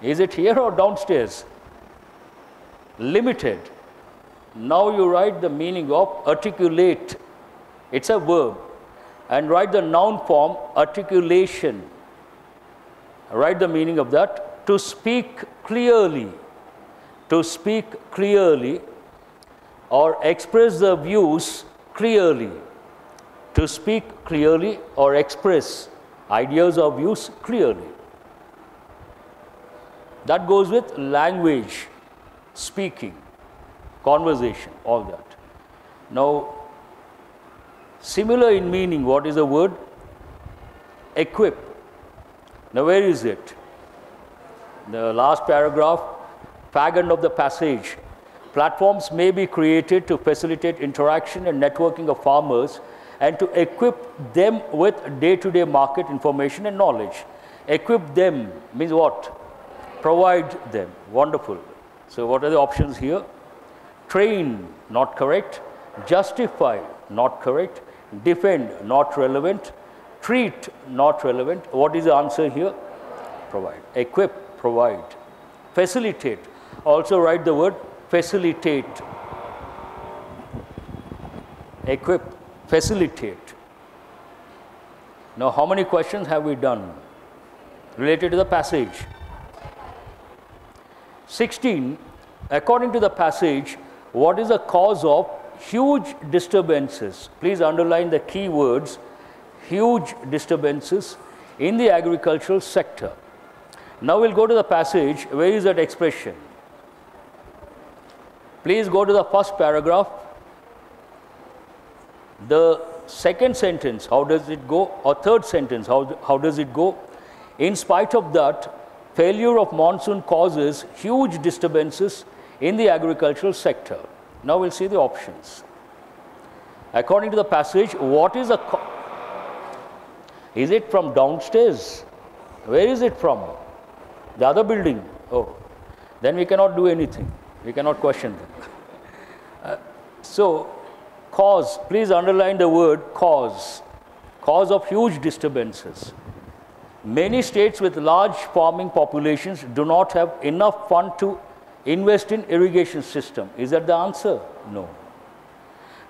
Is it here or downstairs? Limited. Now you write the meaning of articulate. It's a verb. And write the noun form articulation. Write the meaning of that. To speak clearly. To speak clearly or express the views clearly. To speak clearly or express ideas or views clearly. That goes with language, speaking, conversation, all that. Now, similar in meaning, what is the word? Equip. Now, where is it? The last paragraph, fag end of the passage. Platforms may be created to facilitate interaction and networking of farmers and to equip them with day-to-day market information and knowledge. Equip them means what? Provide them. Wonderful. So what are the options here? Train, not correct. Justify, not correct. Defend, not relevant. Treat, not relevant. What is the answer here? Provide. Equip, provide. Facilitate. Also write the word facilitate. Equip, facilitate. Now, how many questions have we done related to the passage? 16. According to the passage, what is the cause of huge disturbances? Please underline the key words, huge disturbances in the agricultural sector. Now, we'll go to the passage. Where is that expression? Please go to the first paragraph. The second sentence, how does it go? Or third sentence, how does it go? In spite of that, failure of monsoon causes huge disturbances in the agricultural sector. Now we'll see the options. According to the passage, what is the is it from downstairs? Where is it from? The other building? Oh, then we cannot do anything. We cannot question them. So, cause, please underline the word cause. Cause of huge disturbances. Many states with large farming populations do not have enough fund to invest in irrigation system. Is that the answer? No.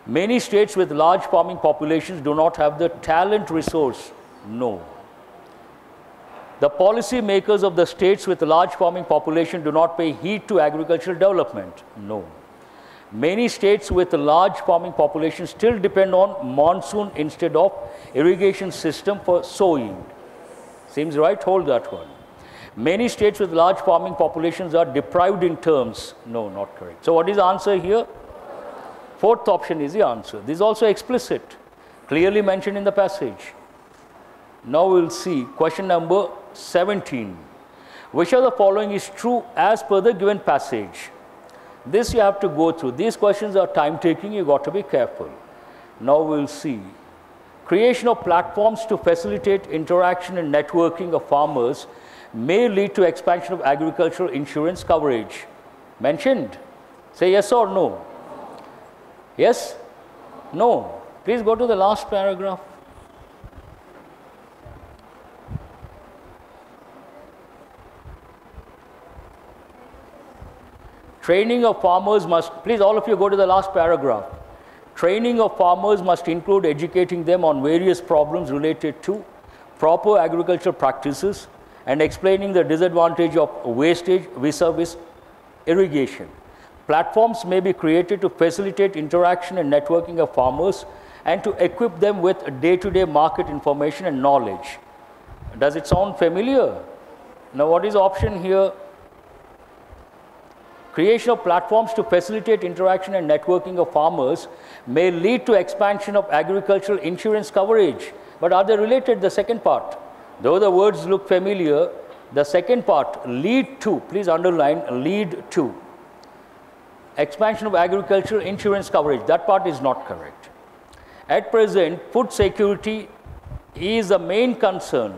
Many states with large farming populations do not have the talent resource. No. The policy makers of the states with large farming population do not pay heed to agricultural development. No. Many states with a large farming population still depend on monsoon instead of irrigation system for sowing. Seems right? Hold that one. Many states with large farming populations are deprived in terms. No, not correct. So what is the answer here? Fourth option is the answer. This is also explicit, clearly mentioned in the passage. Now we'll see question number 17. Which of the following is true as per the given passage? This you have to go through. These questions are time taking, you got to be careful. Now we'll see. Creation of platforms to facilitate interaction and networking of farmers may lead to expansion of agricultural insurance coverage. Mentioned? Say yes or no. Yes? No. Please go to the last paragraph. Training of farmers must, please all of you go to the last paragraph. Training of farmers must include educating them on various problems related to proper agricultural practices and explaining the disadvantage of wastage vis-a-vis irrigation. Platforms may be created to facilitate interaction and networking of farmers and to equip them with day-to-day market information and knowledge. Does it sound familiar? Now what is the option here? Creation of platforms to facilitate interaction and networking of farmers may lead to expansion of agricultural insurance coverage. But are they related? The second part. Though the words look familiar, the second part, lead to, please underline, lead to. Expansion of agricultural insurance coverage, that part is not correct. At present, food security is the main concern.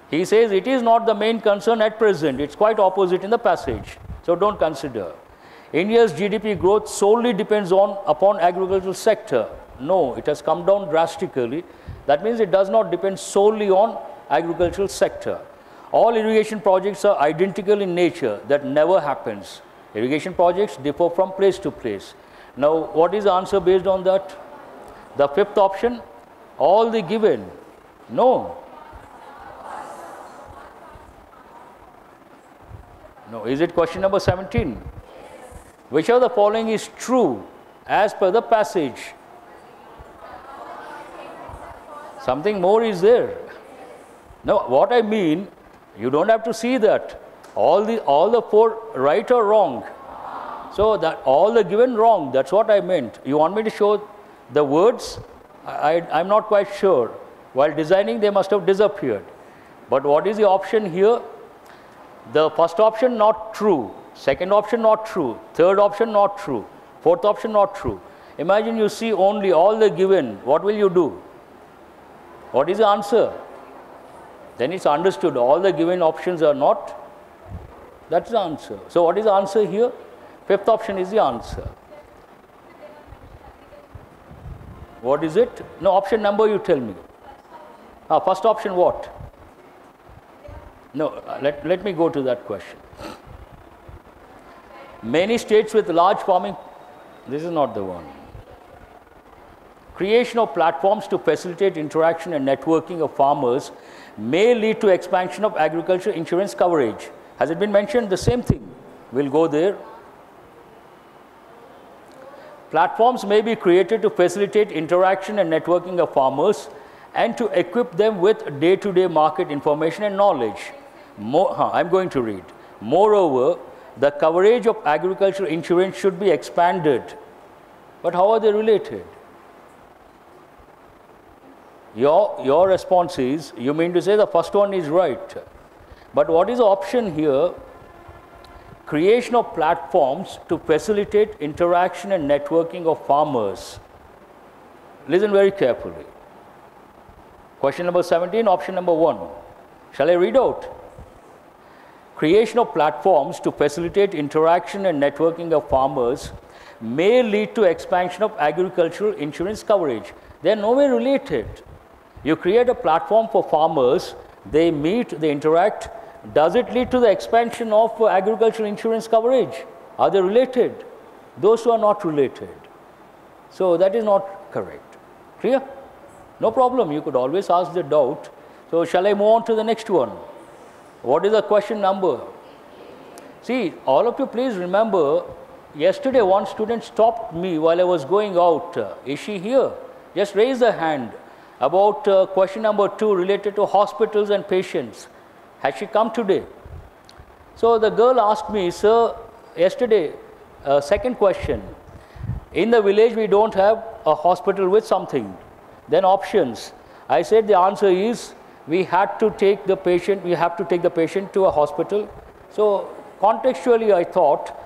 He says it is not the main concern at present. It's quite opposite in the passage. So don't consider. India's GDP growth solely depends upon agricultural sector. No, it has come down drastically. That means it does not depend solely on agricultural sector. All irrigation projects are identical in nature. That never happens. Irrigation projects differ from place to place. Now, what is the answer based on that? The fifth option, all the given. No. No, is it question number 17? Which of the following is true as per the passage? Something more is there. No, what I mean, you don't have to see that. All the four right or wrong. So that all the given wrong, that's what I meant. You want me to show the words? I'm not quite sure. While designing, they must have disappeared. But what is the option here? The first option not true, second option not true, third option not true, fourth option not true. Imagine you see only all the given, what will you do? What is the answer? Then it's understood all the given options are not. That's the answer. So what is the answer here? Fifth option is the answer. What is it? No, option number you tell me. First option what? No, let me go to that question. Many states with large farming, this is not the one. Creation of platforms to facilitate interaction and networking of farmers may lead to expansion of agriculture insurance coverage. Has it been mentioned? The same thing. We'll go there. Platforms may be created to facilitate interaction and networking of farmers and to equip them with day-to-day market information and knowledge. I'm going to read. Moreover, the coverage of agricultural insurance should be expanded. But how are they related? Your response is, you mean to say the first one is right. But what is the option here? Creation of platforms to facilitate interaction and networking of farmers. Listen very carefully. Question number 17, option number 1. Shall I read out? Creation of platforms to facilitate interaction and networking of farmers may lead to expansion of agricultural insurance coverage. They are nowhere related. You create a platform for farmers, they meet, they interact. Does it lead to the expansion of agricultural insurance coverage? Are they related? Those two are not related. So that is not correct. Clear? No problem. You could always ask the doubt. So shall I move on to the next one? What is the question number? See, all of you please remember, yesterday one student stopped me while I was going out. Is she here? Just raise the hand about question number 2 related to hospitals and patients. Has she come today? So the girl asked me, sir, yesterday, second question. In the village, we don't have a hospital with something. Then options. I said the answer is, we have to take the patient to a hospital. So contextually, I thought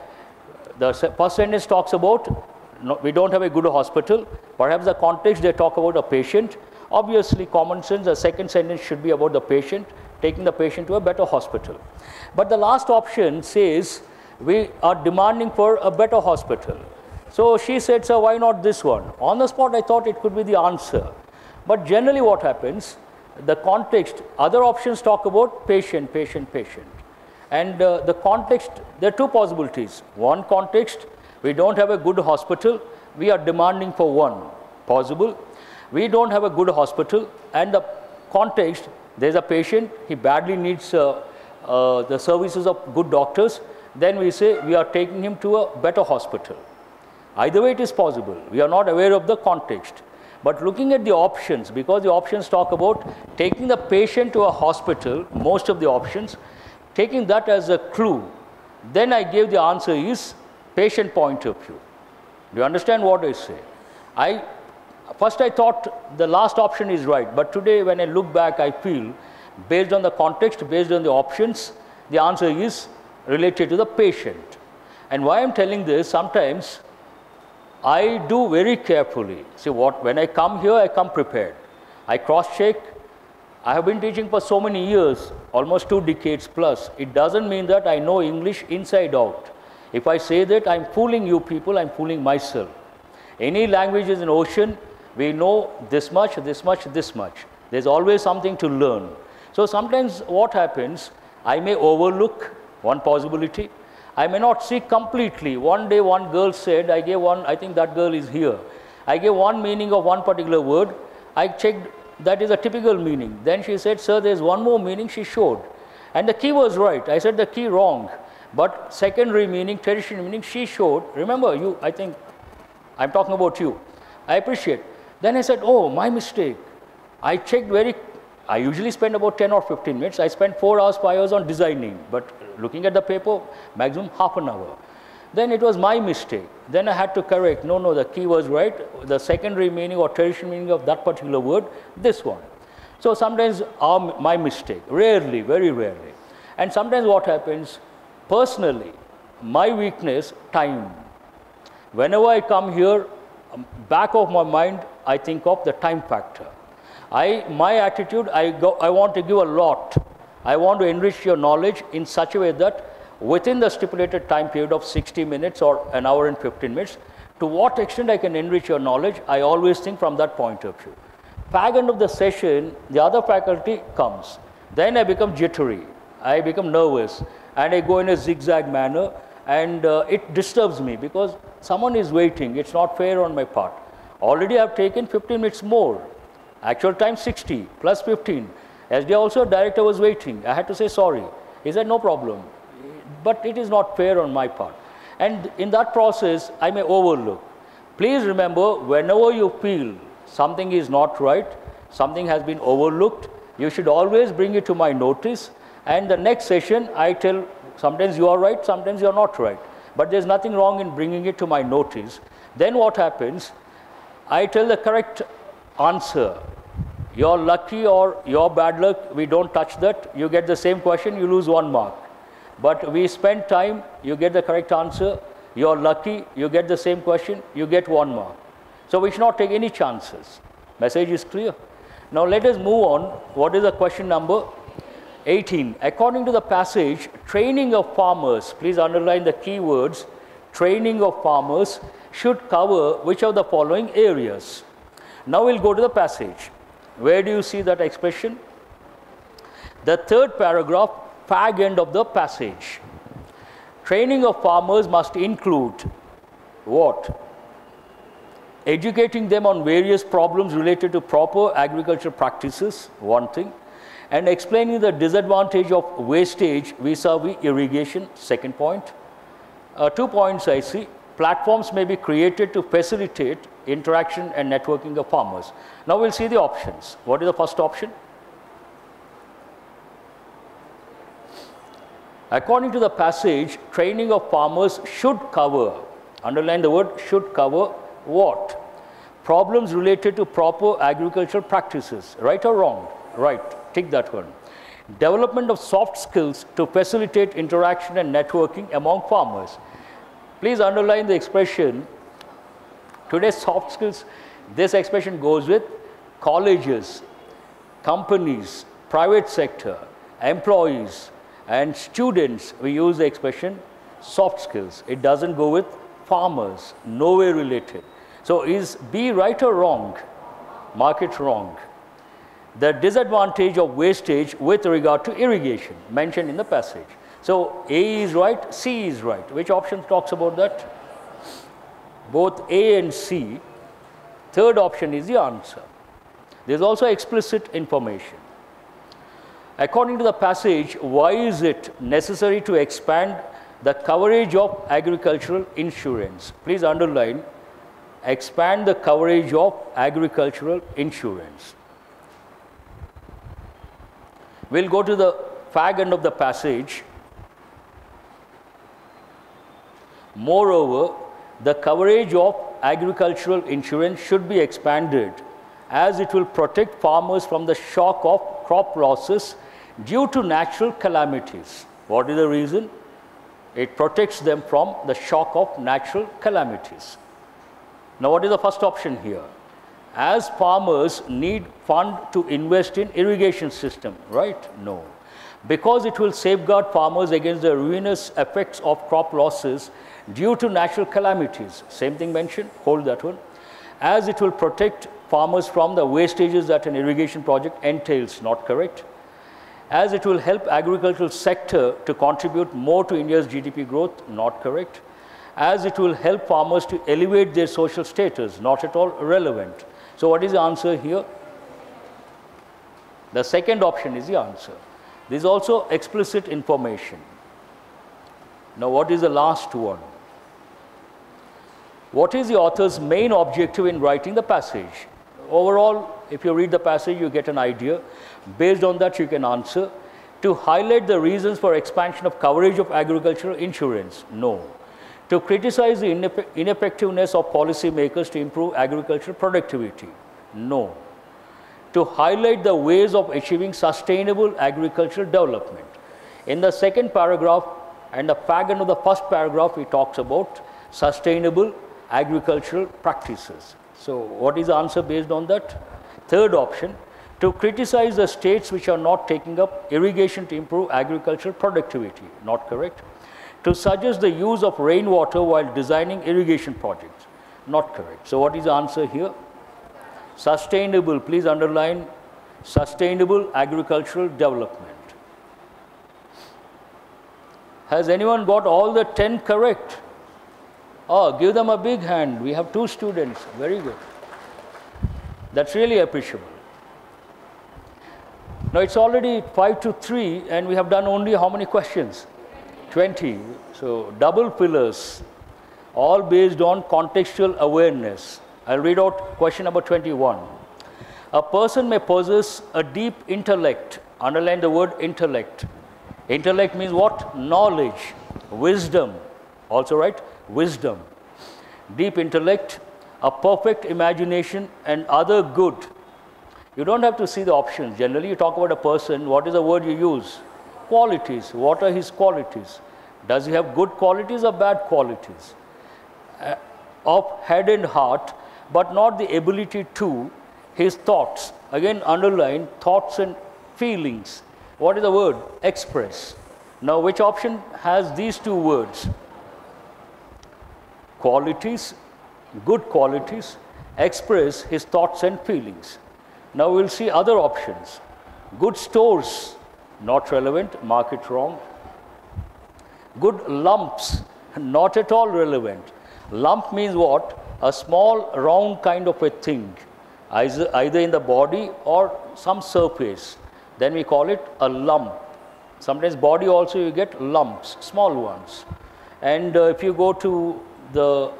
the first sentence talks about, no, we don't have a good hospital. Perhaps the context they talk about a patient. Obviously, common sense, the second sentence should be about the patient, taking the patient to a better hospital. But the last option says, we are demanding for a better hospital. So she said, sir, why not this one? On the spot, I thought it could be the answer. But generally what happens, the context, other options talk about patient, patient, patient. And the context, there are two possibilities. One context, we don't have a good hospital, we are demanding for one. Possible. We don't have a good hospital, and the context, there's a patient, he badly needs the services of good doctors, then we say we are taking him to a better hospital. Either way it is possible. We are not aware of the context. But looking at the options, because the options talk about taking the patient to a hospital, most of the options, taking that as a clue, then I gave the answer is patient point of view. Do you understand what I say? First I thought the last option is right, but today when I look back, I feel based on the context, based on the options, the answer is related to the patient. And why I'm telling this, sometimes I do very carefully. See, when I come here, I come prepared. I cross-check. I have been teaching for so many years, almost 2 decades plus. It doesn't mean that I know English inside out. If I say that I'm fooling you people, I'm fooling myself. Any language is an ocean. We know this much, this much, this much. There's always something to learn. So sometimes what happens, I may overlook one possibility. I may not see completely. One day one girl said, I gave one, I think that girl is here. I gave one meaning of one particular word. I checked, that is a typical meaning. Then she said, sir, there's one more meaning she showed. And the key was right. I said the key wrong. But secondary meaning, tertiary meaning, she showed. Remember, you, I think, I'm talking about you. I appreciate. Then I said, oh, my mistake. I checked I usually spend about 10 or 15 minutes. I spent 4 hours, 5 hours on designing. But looking at the paper, maximum half an hour. Then it was my mistake. Then I had to correct, no, the key was right, the secondary meaning or tertiary meaning of that particular word, this one. So sometimes my mistake, rarely, very rarely. And sometimes what happens, personally, my weakness, time. Whenever I come here, back of my mind, I think of the time factor. My attitude, I want to give a lot. I want to enrich your knowledge in such a way that within the stipulated time period of 60 minutes or an hour and 15 minutes, to what extent I can enrich your knowledge, I always think from that point of view. Fag end of the session, the other faculty comes. Then I become jittery, I become nervous, and I go in a zigzag manner, and it disturbs me because someone is waiting. It's not fair on my part. Already I've taken 15 minutes more. Actual time 60 plus 15. SD also, director was waiting. I had to say sorry. He said no problem. But it is not fair on my part. And in that process, I may overlook. Please remember, whenever you feel something is not right, something has been overlooked, you should always bring it to my notice. And the next session, I tell, sometimes you are right, sometimes you are not right. But there's nothing wrong in bringing it to my notice. Then what happens? I tell the correct answer. You're lucky or you're bad luck, we don't touch that. You get the same question, you lose 1 mark. But we spend time, you get the correct answer, you're lucky, you get the same question, you get 1 mark. So we should not take any chances. Message is clear. Now let us move on. What is the question number 18? According to the passage, training of farmers, please underline the key words, training of farmers should cover which of the following areas? Now we'll go to the passage. Where do you see that expression? The third paragraph, fag end of the passage. Training of farmers must include what? Educating them on various problems related to proper agricultural practices, one thing, and explaining the disadvantage of wastage vis-a-vis irrigation, second point. 2 points I see. Platforms may be created to facilitate interaction and networking of farmers. Now we'll see the options. What is the first option? According to the passage, training of farmers should cover, underline the word should cover what? Problems related to proper agricultural practices, right or wrong? Right, tick that one. Development of soft skills to facilitate interaction and networking among farmers. Please underline the expression, today's soft skills, this expression goes with colleges, companies, private sector, employees, and students. We use the expression soft skills. It doesn't go with farmers, nowhere related. So is B right or wrong? Mark it wrong. The disadvantage of wastage with regard to irrigation mentioned in the passage. So A is right, C is right. Which option talks about that? Both A and C. Third option is the answer. There is also explicit information. According to the passage, why is it necessary to expand the coverage of agricultural insurance? Please underline, expand the coverage of agricultural insurance. We'll go to the fag end of the passage. Moreover, the coverage of agricultural insurance should be expanded as it will protect farmers from the shock of crop losses due to natural calamities. What is the reason? It protects them from the shock of natural calamities. Now, what is the first option here? As farmers need fund to invest in irrigation system, right? No. Because it will safeguard farmers against the ruinous effects of crop losses due to natural calamities. Same thing mentioned, hold that one. As it will protect farmers from the wastages that an irrigation project entails, not correct. As it will help agricultural sector to contribute more to India's GDP growth, not correct. As it will help farmers to elevate their social status, not at all relevant. So what is the answer here? The second option is the answer. There is also explicit information. Now what is the last one? What is the author's main objective in writing the passage? Overall, if you read the passage, you get an idea. Based on that, you can answer. To highlight the reasons for expansion of coverage of agricultural insurance, no. To criticize the ineffectiveness of policymakers to improve agricultural productivity? No. To highlight the ways of achieving sustainable agricultural development? In the second paragraph and the fag end of the first paragraph, he talks about sustainable agricultural practices. So what is the answer based on that? Third option, to criticize the states which are not taking up irrigation to improve agricultural productivity? Not correct. To suggest the use of rainwater while designing irrigation projects? Not correct. So what is the answer here? Sustainable, please underline sustainable agricultural development. Has anyone got all the 10 correct? Oh, give them a big hand. We have 2 students. Very good. That's really appreciable. Now it's already 5 to 3 and we have done only how many questions? 20. So double pillars, all based on contextual awareness. I'll read out question number 21. A person may possess a deep intellect. Underline the word intellect. Intellect means what? Knowledge, wisdom. Also right? Wisdom. Deep intellect, a perfect imagination and other good. You don't have to see the options. Generally you talk about a person, what is the word you use? Qualities. What are his qualities? Does he have good qualities or bad qualities? Of head and heart, but not the ability to, his thoughts. Again underline thoughts and feelings. What is the word? Express. Now which option has these 2 words? Qualities, good qualities, express his thoughts and feelings. Now we'll see other options. Good stores, not relevant, mark it wrong. Good lumps, not at all relevant. Lump means what? A small round kind of a thing, either in the body or some surface. Then we call it a lump. Sometimes body also you get lumps, small ones. And if you go to the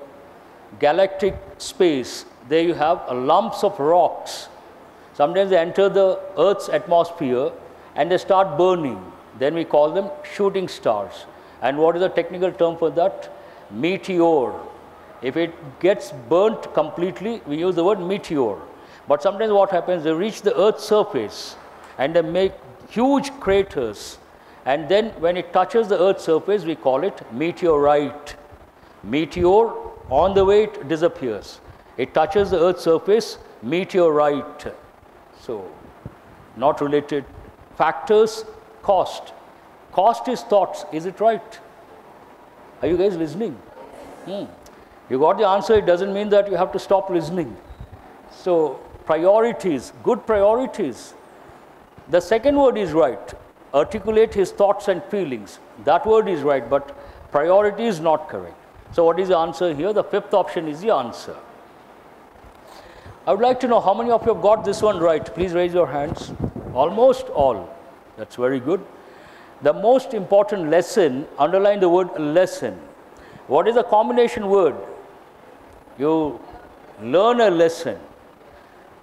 galactic space, there you have lumps of rocks. Sometimes they enter the Earth's atmosphere and they start burning. Then we call them shooting stars. And what is the technical term for that? Meteor. If it gets burnt completely, we use the word meteor. But sometimes what happens, they reach the Earth's surface and they make huge craters. And then when it touches the Earth's surface, we call it meteorite. Meteor, on the way it disappears. It touches the Earth's surface, meteorite. So, not related. Factors, cost. Cost is thoughts, is it right? Are you guys listening? You got the answer, it doesn't mean that you have to stop listening. So, priorities, good priorities. The second word is right. Articulate his thoughts and feelings. That word is right, but priority is not correct. So what is the answer here? The 5th option is the answer. I would like to know how many of you have got this one right. Please raise your hands. Almost all. That's very good. The most important lesson, underline the word lesson. What is the combination word? You learn a lesson.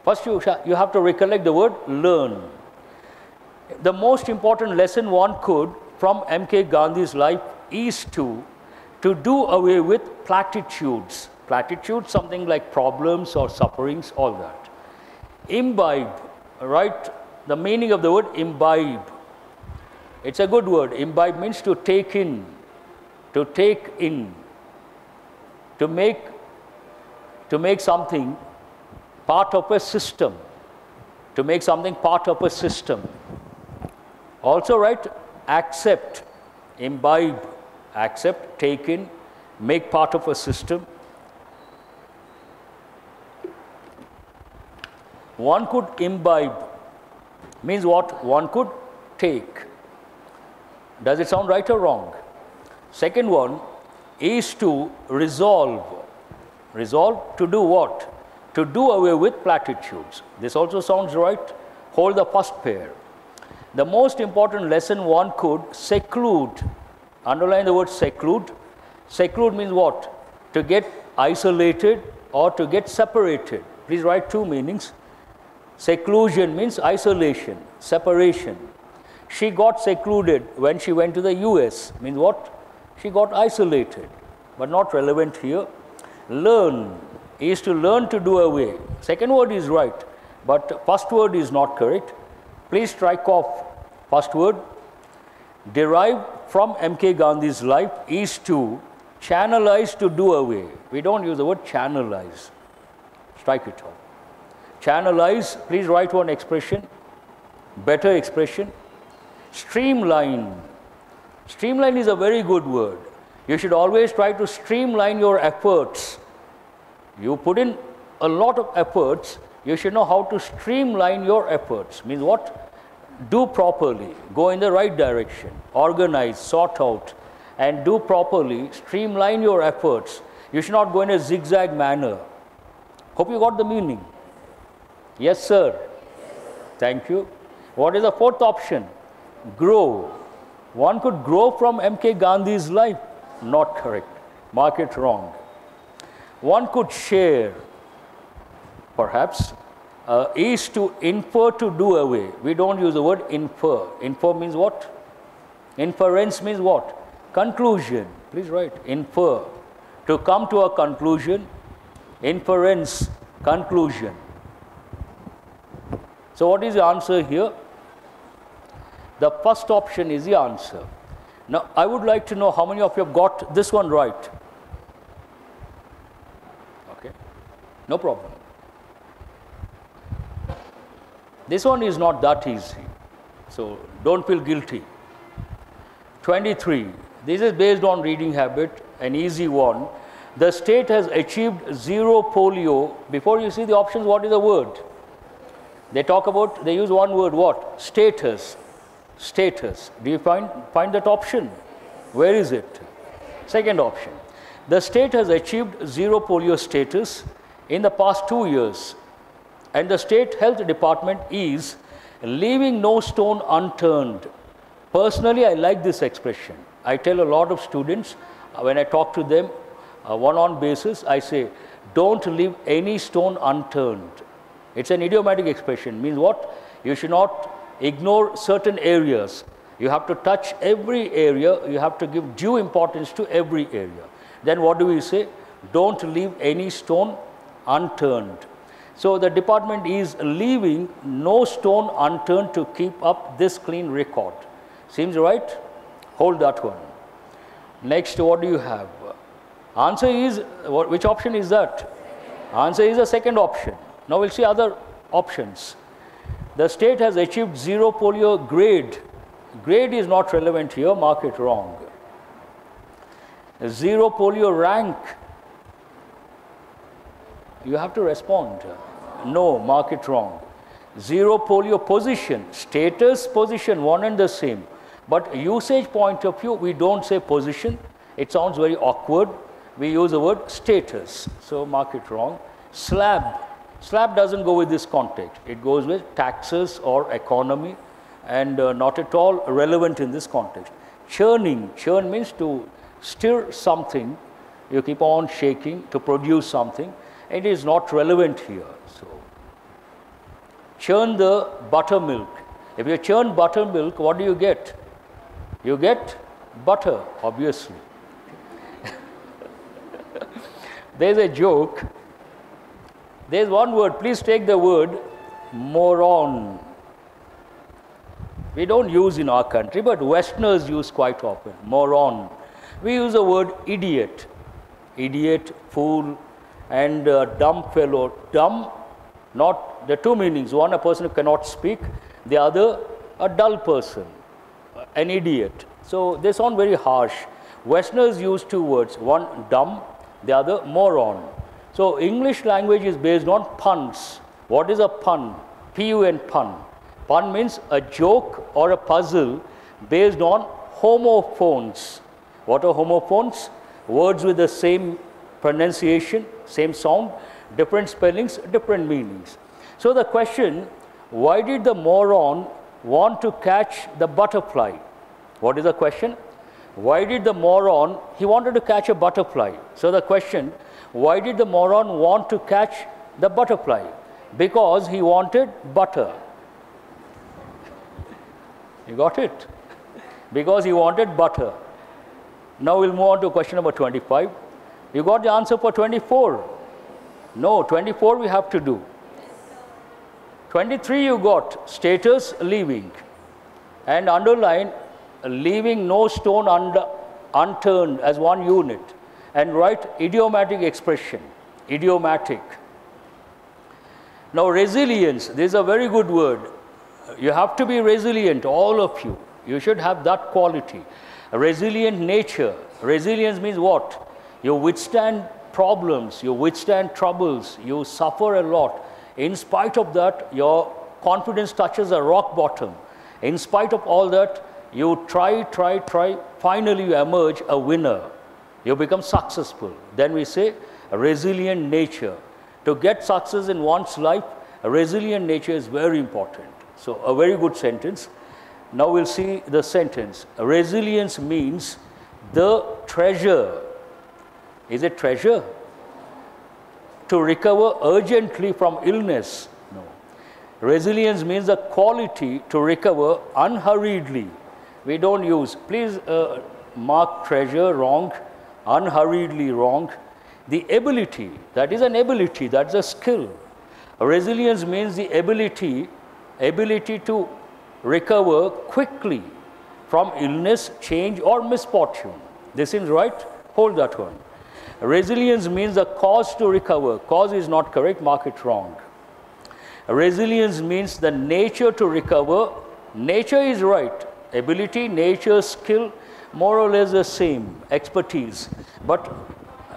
First you have to recollect the word learn. The most important lesson one could from M.K. Gandhi's life is to do away with platitudes. Platitudes, something like problems or sufferings, all that. Imbibe, right? The meaning of the word imbibe. It's a good word. Imbibe means to take in, to take in, to make something part of a system, to make something part of a system. Also, right? Accept, imbibe, accept, take in, make part of a system. One could imbibe means what? One could take. Does it sound right or wrong? Second one is to resolve. Resolve to do what? To do away with platitudes. This also sounds right. Hold the first pair. The most important lesson one could seclude. Underline the word seclude. Seclude means what? To get isolated or to get separated. Please write 2 meanings. Seclusion means isolation, separation. She got secluded when she went to the US. Means what? She got isolated. but not relevant here. Learn is to learn to do away. Second word is right, but first word is not correct. Please strike off first word. Derived from M.K. Gandhi's life is to channelize, to do away. We don't use the word channelize. Strike it off. Channelize, please write one expression, better expression. Streamline. Streamline is a very good word. You should always try to streamline your efforts. You put in a lot of efforts, you should know how to streamline your efforts. Means what? Do properly, go in the right direction, organize, sort out, and do properly, streamline your efforts. You should not go in a zigzag manner. Hope you got the meaning. Yes, sir. Thank you. What is the fourth option? Grow. One could grow from M.K. Gandhi's life. Not correct. Mark it wrong. One could share. Perhaps. Is to infer, to do away. We don't use the word infer. Infer means what? Inference means what? Conclusion. Please write. Infer. To come to a conclusion. Inference. Conclusion. So what is the answer here? The first option is the answer. Now, I would like to know how many of you have got this one right. Okay. No problem. This one is not that easy, so don't feel guilty. 23. This is based on reading habit, an easy one. The state has achieved zero polio. Before you see the options, what is the word? They talk about, they use one word, what? Status. Status. Do you find that option? Where is it? Second option. The state has achieved zero polio status in the past 2 years. And the state health department is leaving no stone unturned. Personally, I like this expression. I tell a lot of students, when I talk to them one-on basis, I say, don't leave any stone unturned. It's an idiomatic expression. Means what? You should not ignore certain areas. You have to touch every area. You have to give due importance to every area. Then what do we say? Don't leave any stone unturned. So the department is leaving no stone unturned to keep up this clean record. Seems right? Hold that one. Next, what do you have? Answer is, which option is that? Answer is the second option. Now we'll see other options. The state has achieved zero polio grade. Grade is not relevant here, mark it wrong. Zero polio rank. You have to respond. No, mark it wrong. Zero polio position, status, position, one and the same. But usage point of view, we don't say position. It sounds very awkward. We use the word status. So mark it wrong. Slab. Slab doesn't go with this context. It goes with taxes or economy and not at all relevant in this context. Churning. Churn means to stir something. You keep on shaking to produce something. It is not relevant here. So, churn the buttermilk. If you churn buttermilk, what do you get? You get butter, obviously. There's a joke. There's one word. Please take the word moron. We don't use in our country, but Westerners use quite often. Moron. We use the word idiot. Idiot, fool, and dumb fellow. Dumb, not, there are two meanings. One, a person who cannot speak. The other, a dull person, an idiot. So they sound very harsh. Westerners use two words. One, dumb. The other, moron. So English language is based on puns. What is a pun? P-U-N, pun. Pun means a joke or a puzzle based on homophones. What are homophones? Words with the same pronunciation, same sound, different spellings, different meanings. So the question, why did the moron want to catch the butterfly? What is the question? Why did the moron, he wanted to catch a butterfly. So the question, why did the moron want to catch the butterfly? Because he wanted butter. You got it? Because he wanted butter. Now we'll move on to question number 25. You got the answer for 24? No, 24 we have to do. 23 you got, status leaving. And underline, leaving no stone unturned as one unit. And write idiomatic expression, idiomatic. Now resilience, this is a very good word. You have to be resilient, all of you. You should have that quality. A resilient nature. Resilience means what? You withstand problems, you withstand troubles, you suffer a lot. In spite of that, your confidence touches a rock bottom. In spite of all that, you try, finally you emerge a winner. You become successful. Then we say a resilient nature. To get success in one's life, a resilient nature is very important. So a very good sentence. Now we'll see the sentence. Resilience means the treasure. Is it treasure? To recover urgently from illness. No. Resilience means the quality to recover unhurriedly. We don't use, please mark treasure wrong, unhurriedly wrong. The ability, that is an ability, that's a skill. Resilience means the ability to recover quickly from illness, change or misfortune. This is right? Hold that one. Resilience means the cause to recover. Cause is not correct, mark it wrong. Resilience means the nature to recover. Nature is right. Ability, nature, skill, more or less the same. Expertise. But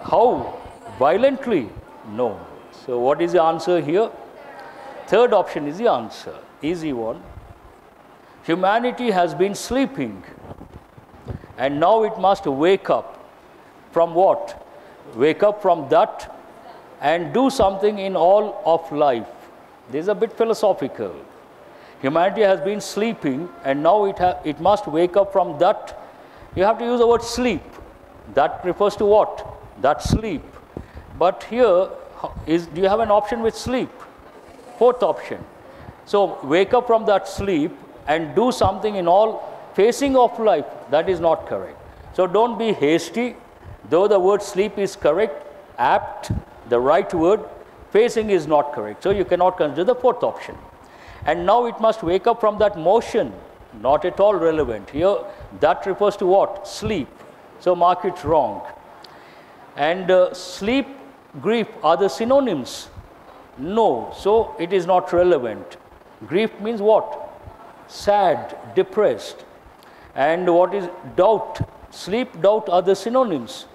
how? Violently? No. So what is the answer here? Third option is the answer. Easy one. Humanity has been sleeping and now it must wake up. From what? Wake up from that and do something in all of life. This is a bit philosophical. Humanity has been sleeping and now it must wake up from that. You have to use the word sleep. That refers to what? That sleep. But here, do you have an option with sleep? Fourth option. So wake up from that sleep and do something in all facing of life. That is not correct. So don't be hasty. Though the word sleep is correct, apt, the right word, facing is not correct. So you cannot consider the fourth option. And now it must wake up from that motion. Not at all relevant. Here, that refers to what? Sleep. So mark it wrong. And sleep, grief are the synonyms. No. So it is not relevant. Grief means what? Sad, depressed. And what is doubt? Sleep, doubt are the synonyms.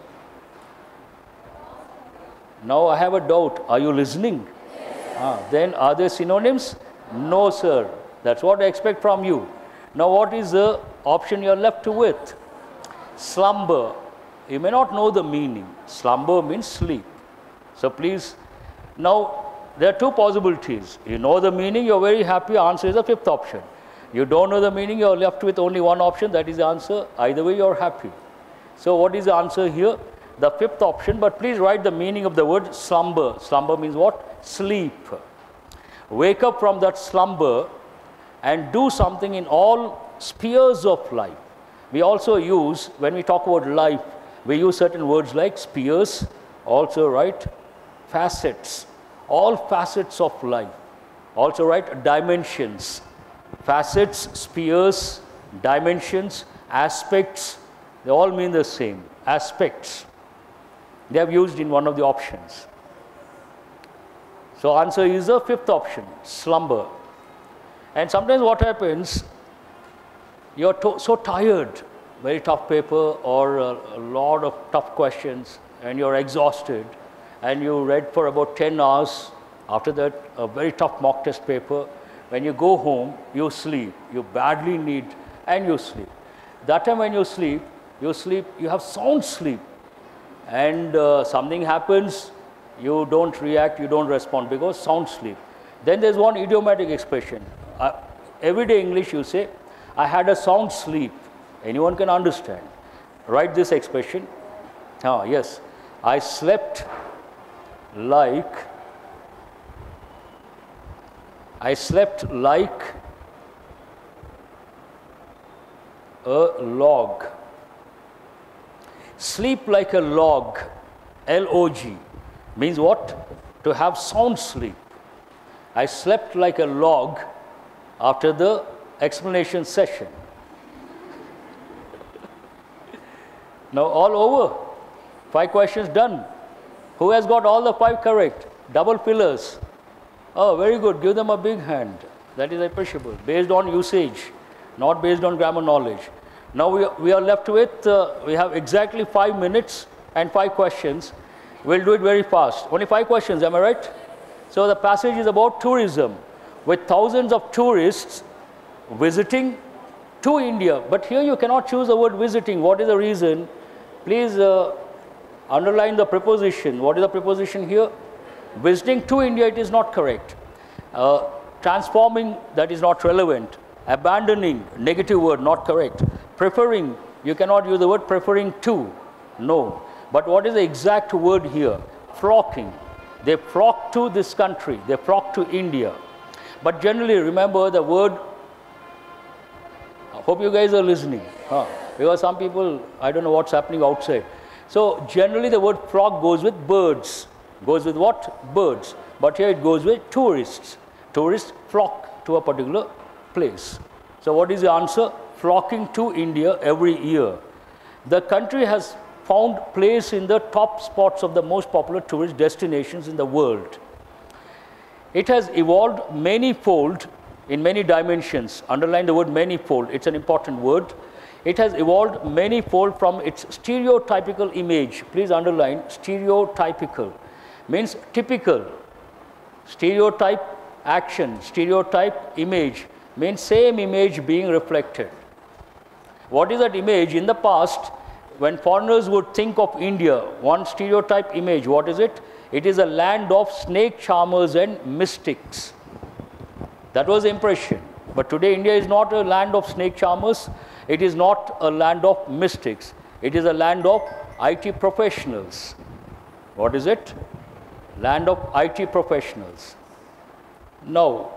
Now I have a doubt. Are you listening? Yes. Then are they synonyms? No, sir. That's what I expect from you. Now what is the option you are left with? Slumber. You may not know the meaning. Slumber means sleep. So please, now there are two possibilities. You know the meaning, you are very happy. Answer is the fifth option. You don't know the meaning, you are left with only one option. That is the answer. Either way, you are happy. So what is the answer here? The fifth option, but please write the meaning of the word slumber. Slumber means what? Sleep. Wake up from that slumber and do something in all spheres of life. We also use, when we talk about life, we use certain words like spheres, also right, facets, all facets of life. Also right, dimensions, facets, spheres, dimensions, aspects, they all mean the same, aspects. They have used in one of the options. So answer is the fifth option, slumber. And sometimes what happens, you're so tired, very tough paper or a lot of tough questions, and you're exhausted, and you read for about 10 hours. After that, a very tough mock test paper. When you go home, you sleep. You badly need, and you sleep. That time when you sleep, you have sound sleep. And something happens, you don't react, you don't respond because sound sleep. Then there's one idiomatic expression. Everyday English you say, I had a sound sleep. Anyone can understand. Write this expression. Yes, I slept like a log. Sleep like a log. L-O-G, means what? To have sound sleep. I slept like a log after the explanation session. Now all over. 5 questions done. Who has got all the 5 correct? Double pillars. Oh, very good. Give them a big hand. That is appreciable. Based on usage, not based on grammar knowledge. Now we are left with, we have exactly 5 minutes and 5 questions. We'll do it very fast. Only 5 questions, am I right? So the passage is about tourism, with thousands of tourists visiting to India. But here you cannot choose the word visiting. What is the reason? Please underline the preposition. What is the preposition here? Visiting to India, it is not correct. Transforming, that is not relevant. Abandoning, negative word, not correct. Preferring, you cannot use the word preferring to. No. But what is the exact word here? Flocking. They flock to this country. They flock to India. But generally, remember the word, I hope you guys are listening. Because some people, I don't know what's happening outside. So generally the word flock goes with birds. Goes with what? Birds. But here it goes with tourists. Tourists flock to a particular place. So what is the answer? Flocking to India every year. The country has found place in the top spots of the most popular tourist destinations in the world. It has evolved manyfold in many dimensions. Underline the word manyfold. It's an important word. It has evolved manyfold from its stereotypical image. Please underline stereotypical. Means typical. Stereotype action. Stereotype image. Means same image being reflected. What is that image? In the past, when foreigners would think of India, one stereotype image, what is it? It is a land of snake charmers and mystics. That was the impression. But today India is not a land of snake charmers. It is not a land of mystics. It is a land of IT professionals. What is it? Land of IT professionals. Now,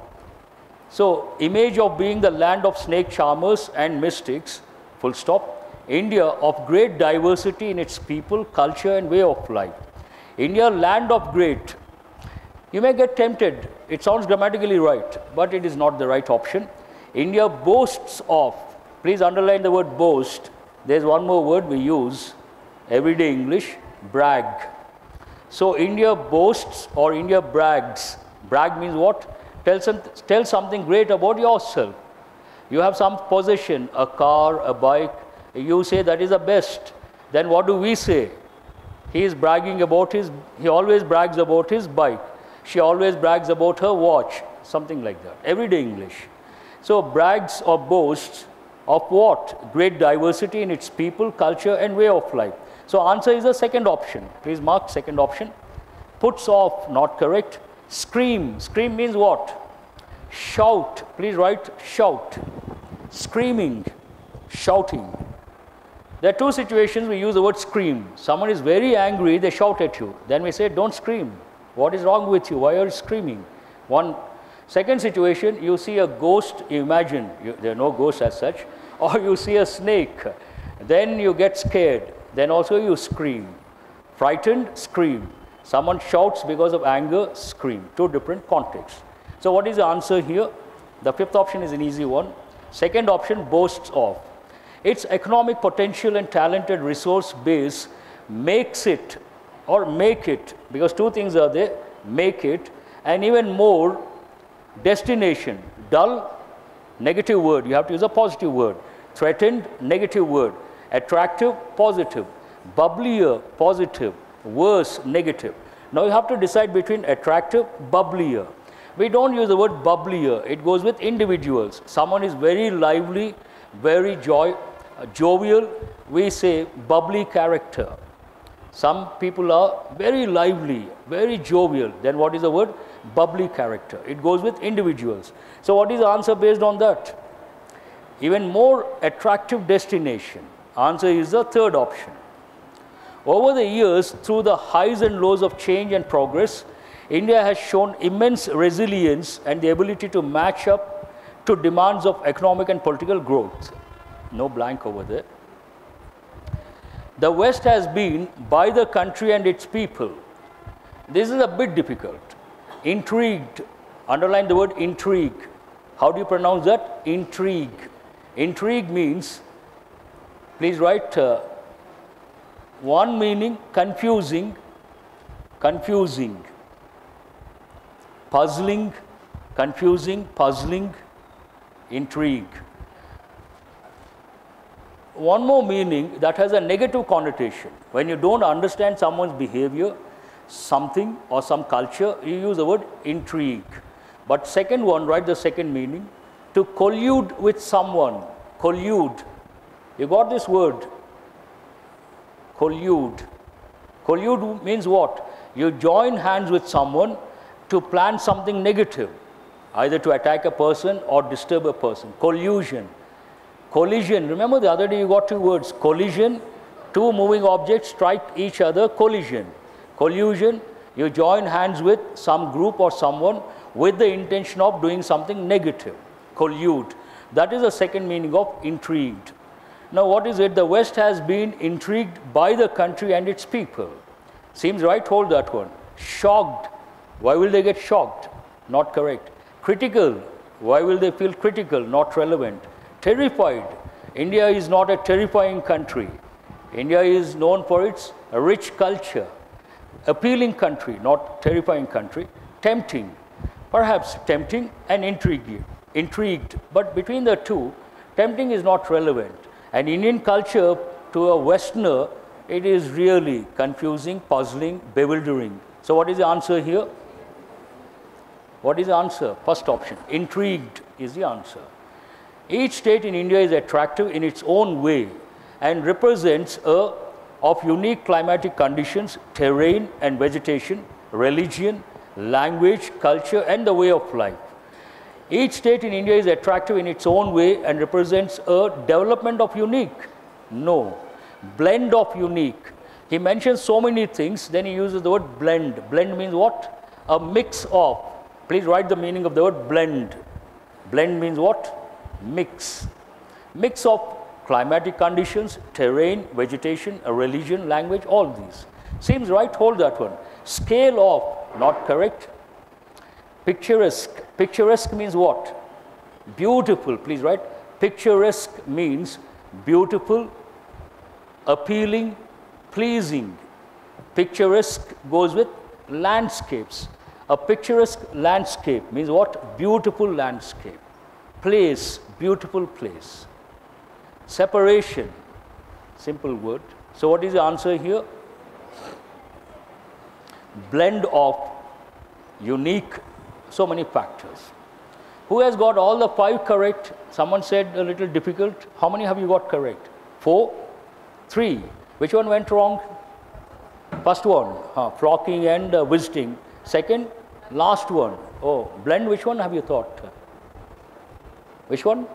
so image of being the land of snake charmers and mystics, full stop. India of great diversity in its people, culture and way of life. India, land of great. You may get tempted. It sounds grammatically right, but it is not the right option. India boasts of, please underline the word boast. There's one more word we use, everyday English, brag. So India boasts or India brags. Brag means what? Tell something great about yourself. You have some possession, a car, a bike. You say that is the best. Then what do we say? He is bragging about he always brags about his bike. She always brags about her watch. Something like that. Everyday English. So brags or boasts of what? Great diversity in its people, culture and way of life. So answer is the second option. Please mark second option. Puts off, not correct. Scream. Scream means what? Shout. Please write shout. Screaming. Shouting. There are 2 situations we use the word scream. Someone is very angry, they shout at you. Then we say, don't scream. What is wrong with you? Why are you screaming? One. Second situation, you see a ghost, you imagine, there are no ghosts as such, or you see a snake. Then you get scared. Then also you scream. Frightened, scream. Someone shouts because of anger, scream. 2 different contexts. So what is the answer here? The 5th option is an easy one. Second option, boasts of. Its economic potential and talented resource base makes it, or make it, because 2 things are there, make it, and even more, destination. Dull, negative word, you have to use a positive word. Threatened, negative word. Attractive, positive. Bubblier, positive. Worse, negative. Now you have to decide between attractive, bubblier. We don't use the word bubblier, it goes with individuals. Someone is very lively, very jovial, we say bubbly character. Some people are very lively, very jovial. Then what is the word? Bubbly character. It goes with individuals. So what is the answer based on that? Even more attractive destination. Answer is the 3rd option. Over the years, through the highs and lows of change and progress, India has shown immense resilience and the ability to match up to demands of economic and political growth. No blank over there. The West has been by the country and its people. This is a bit difficult. Intrigued. Underline the word intrigue. How do you pronounce that? Intrigue. Intrigue means, please write one meaning, confusing, confusing, puzzling, confusing, puzzling, intrigue. One more meaning that has a negative connotation. When you don't understand someone's behavior, something or some culture, you use the word intrigue. But second one, write the second meaning, to collude with someone. Collude. You got this word? Collude. Collude means what? You join hands with someone to plan something negative, either to attack a person or disturb a person. Collusion. Collision. Remember the other day you got two words. Collision. Two moving objects strike each other. Collision. Collusion. You join hands with some group or someone with the intention of doing something negative. Collude. That is the second meaning of intrigued. Now what is it? The West has been intrigued by the country and its people. Seems right? Hold that one. Shocked. Why will they get shocked? Not correct. Critical. Why will they feel critical? Not relevant. Terrified. India is not a terrifying country. India is known for its rich culture. Appealing country, not terrifying country. Tempting. Perhaps tempting and intrigued. But between the two, tempting is not relevant. And Indian culture to a Westerner, it is really confusing, puzzling, bewildering. So what is the answer here? What is the answer? First option. Intrigued is the answer. Each state in India is attractive in its own way and represents of unique climatic conditions, terrain and vegetation, religion, language, culture and the way of life. Each state in India is attractive in its own way and represents a development of unique. No, blend of unique. He mentions so many things, then he uses the word blend. Blend means what? A mix of. Please write the meaning of the word blend. Blend means what? Mix. Mix of climatic conditions, terrain, vegetation, a religion, language, all these. Seems right? Hold that one. Scale of, not correct. Picturesque. Picturesque means what? Beautiful. Please write. Picturesque means beautiful, appealing, pleasing. Picturesque goes with landscapes. A picturesque landscape means what? Beautiful landscape. Place, beautiful place. Separation, simple word. So what is the answer here? Blend of unique, so many factors. Who has got all the 5 correct? Someone said a little difficult. How many have you got correct? 4? 3. Which one went wrong? First one, flocking and visiting. Second, last one. Oh, blend, which one have you thought? Which one?